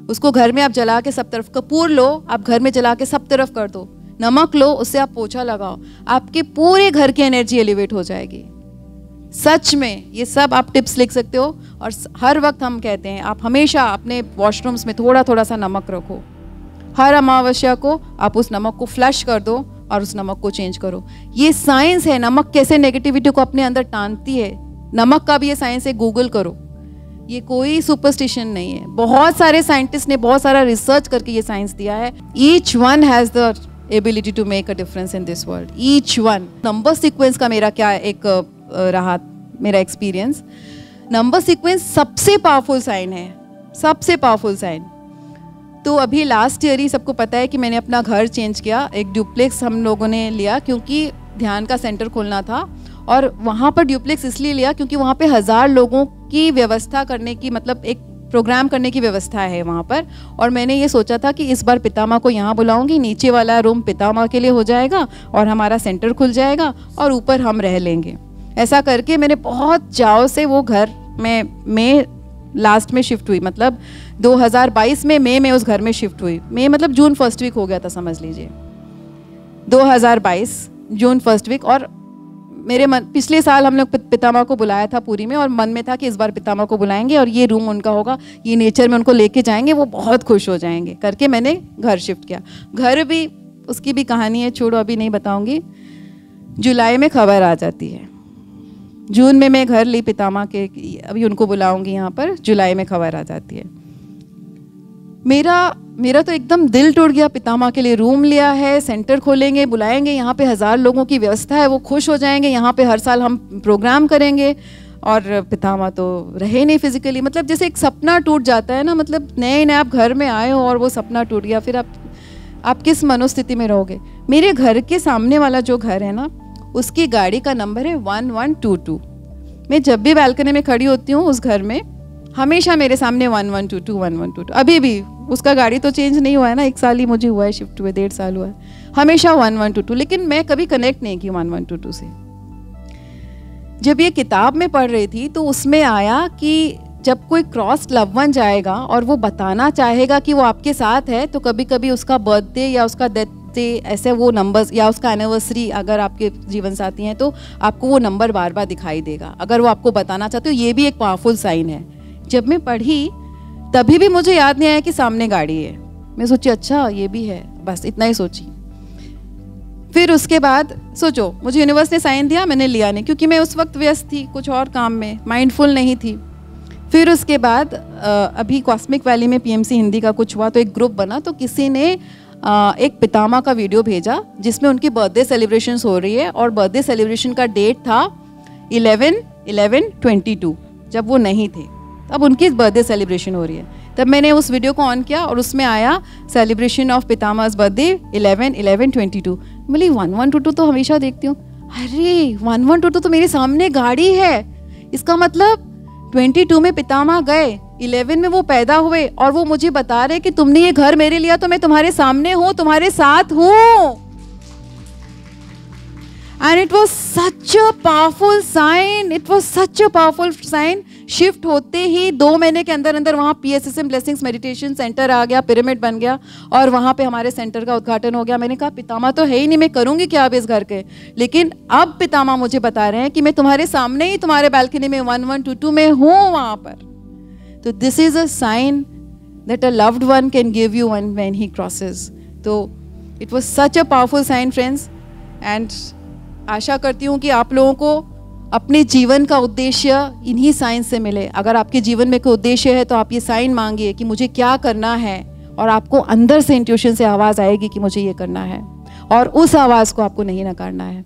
[SPEAKER 1] उसको घर में आप जला के सब तरफ, कपूर लो आप घर में जला के सब तरफ कर दो, नमक लो उससे आप पोछा लगाओ, आपके पूरे घर की एनर्जी एलिवेट हो जाएगी। सच में ये सब आप टिप्स लिख सकते हो। और हर वक्त हम कहते हैं आप हमेशा अपने वॉशरूम्स में थोड़ा थोड़ा सा नमक रखो। हर अमावस्या को आप उस नमक को फ्लश कर दो और उस नमक को चेंज करो। ये साइंस है, नमक कैसे नेगेटिविटी को अपने अंदर टानती है। नमक का भी ये साइंस है, गूगल करो। ये कोई सुपरस्टिशन नहीं है। बहुत सारे साइंटिस्ट ने बहुत सारा रिसर्च करके ये साइंस दिया है। Each one has the ability to make a difference in this world, each one. Number sequence का मेरा क्या एक रहा मेरा एक्सपीरियंस। नंबर सीक्वेंस सबसे पावरफुल साइन है, सबसे पावरफुल साइन। तो अभी लास्ट ईयर ही सबको पता है कि मैंने अपना घर चेंज किया, एक ड्यूप्लेक्स हम लोगों ने लिया क्योंकि ध्यान का सेंटर खोलना था। और वहाँ पर ड्यूप्लेक्स इसलिए लिया क्योंकि वहाँ पे 1000 लोगों की व्यवस्था करने की, मतलब एक प्रोग्राम करने की व्यवस्था है वहाँ पर। और मैंने ये सोचा था कि इस बार पितामह को यहाँ बुलाऊंगी, नीचे वाला रूम पितामह के लिए हो जाएगा और हमारा सेंटर खुल जाएगा और ऊपर हम रह लेंगे। ऐसा करके मैंने बहुत चाव से वो घर में लास्ट में शिफ्ट हुई, मतलब 2022 में मई में उस घर में शिफ्ट हुई। मई मतलब जून फर्स्ट वीक हो गया था समझ लीजिए 2022। June first week. और मेरे मन, पिछले साल हम लोग पितामह को बुलाया था पुरी में, और मन में था कि इस बार पितामह को बुलाएंगे और ये रूम उनका होगा, ये नेचर में उनको लेके जाएंगे, वो बहुत खुश हो जाएंगे करके मैंने घर शिफ्ट किया। घर भी, उसकी भी कहानी है, छोड़ो अभी नहीं बताऊंगी। जुलाई में खबर आ जाती है, जून में मैं घर ली पितामह के, अभी उनको बुलाऊंगी यहाँ पर, जुलाई में खबर आ जाती है। मेरा तो एकदम दिल टूट गया। पितामह के लिए रूम लिया है, सेंटर खोलेंगे, बुलाएंगे, यहाँ पे 1000 लोगों की व्यवस्था है, वो खुश हो जाएंगे, यहाँ पे हर साल हम प्रोग्राम करेंगे। और पितामह तो रहे नहीं फिजिकली, मतलब जैसे एक सपना टूट जाता है ना, मतलब नए नए आप घर में आए हो और वो सपना टूट गया, फिर आप किस मनोस्थिति में रहोगे। मेरे घर के सामने वाला जो घर है ना, उसकी गाड़ी का नंबर है 1122। मैं जब भी बालकनी में खड़ी होती हूँ उस घर में, हमेशा मेरे सामने 1122 1122। अभी भी उसका गाड़ी तो चेंज नहीं हुआ है ना, 1 साल ही मुझे हुआ है शिफ्ट हुए, 1.5 साल हुआ है, हमेशा 1122। लेकिन मैं कभी कनेक्ट नहीं की 1122 से। जब ये किताब में पढ़ रही थी तो उसमें आया कि जब कोई क्रॉस लव वन जाएगा और वो बताना चाहेगा कि वो आपके साथ है, तो कभी कभी उसका बर्थडे या उसका डेथ डे, ऐसे वो नंबर्स, या उसका एनिवर्सरी अगर आपके जीवन साथी हैं तो आपको वो नंबर बार बार दिखाई देगा, अगर वो आपको बताना चाहते हो। ये भी एक पावरफुल साइन है। जब मैं पढ़ी तभी भी मुझे याद नहीं आया कि सामने गाड़ी है। मैं सोची अच्छा ये भी है, बस इतना ही सोची। फिर उसके बाद सोचो, मुझे यूनिवर्स ने साइन दिया, मैंने लिया नहीं क्योंकि मैं उस वक्त व्यस्त थी कुछ और काम में, माइंडफुल नहीं थी। फिर उसके बाद अभी कॉस्मिक वैली में पीएमसी हिंदी का कुछ हुआ तो एक ग्रुप बना, तो किसी ने एक पितामह का वीडियो भेजा जिसमें उनकी बर्थडे सेलिब्रेशंस हो रही है, और बर्थडे सेलिब्रेशन का डेट था 11/11/22। जब वो नहीं थे तब उनकी बर्थडे सेलिब्रेशन हो रही है। तब मैंने उस वीडियो को ऑन किया और उसमें आया सेलिब्रेशन ऑफ पितामह's बर्थडे 11/11/22। बोली 1122 तो हमेशा देखती हूँ, अरे 1122 तो मेरे सामने गाड़ी है, इसका मतलब 22 में पितामह गए, 11 में वो पैदा हुए, और वो मुझे बता रहे कि तुमने ये घर मेरे लिया तो मैं तुम्हारे सामने हूँ, तुम्हारे साथ हूँ। And it was such a powerful sign. It was such a powerful sign. Shift होते ही 2 महीने के अंदर अंदर वहाँ PSSM ब्लेसिंग्स मेडिटेशन सेंटर आ गया, पिरामिड बन गया, और वहाँ पे हमारे सेंटर का उद्घाटन हो गया। मैंने कहा पितामह तो है ही नहीं, मैं करूँगी क्या अब इस घर के। लेकिन अब पितामह मुझे बता रहे हैं कि मैं तुम्हारे सामने ही, तुम्हारे बालकनी में 1122 में हूँ वहाँ पर। तो this is a sign that a loved one can give you when he crosses. तो it was such a powerful sign friends. And आशा करती हूँ कि आप लोगों को अपने जीवन का उद्देश्य इन्हीं साइन से मिले। अगर आपके जीवन में कोई उद्देश्य है तो आप ये साइन मांगिए कि मुझे क्या करना है, और आपको अंदर से इंट्यूशन से आवाज़ आएगी कि मुझे ये करना है, और उस आवाज़ को आपको नहीं नकारना है।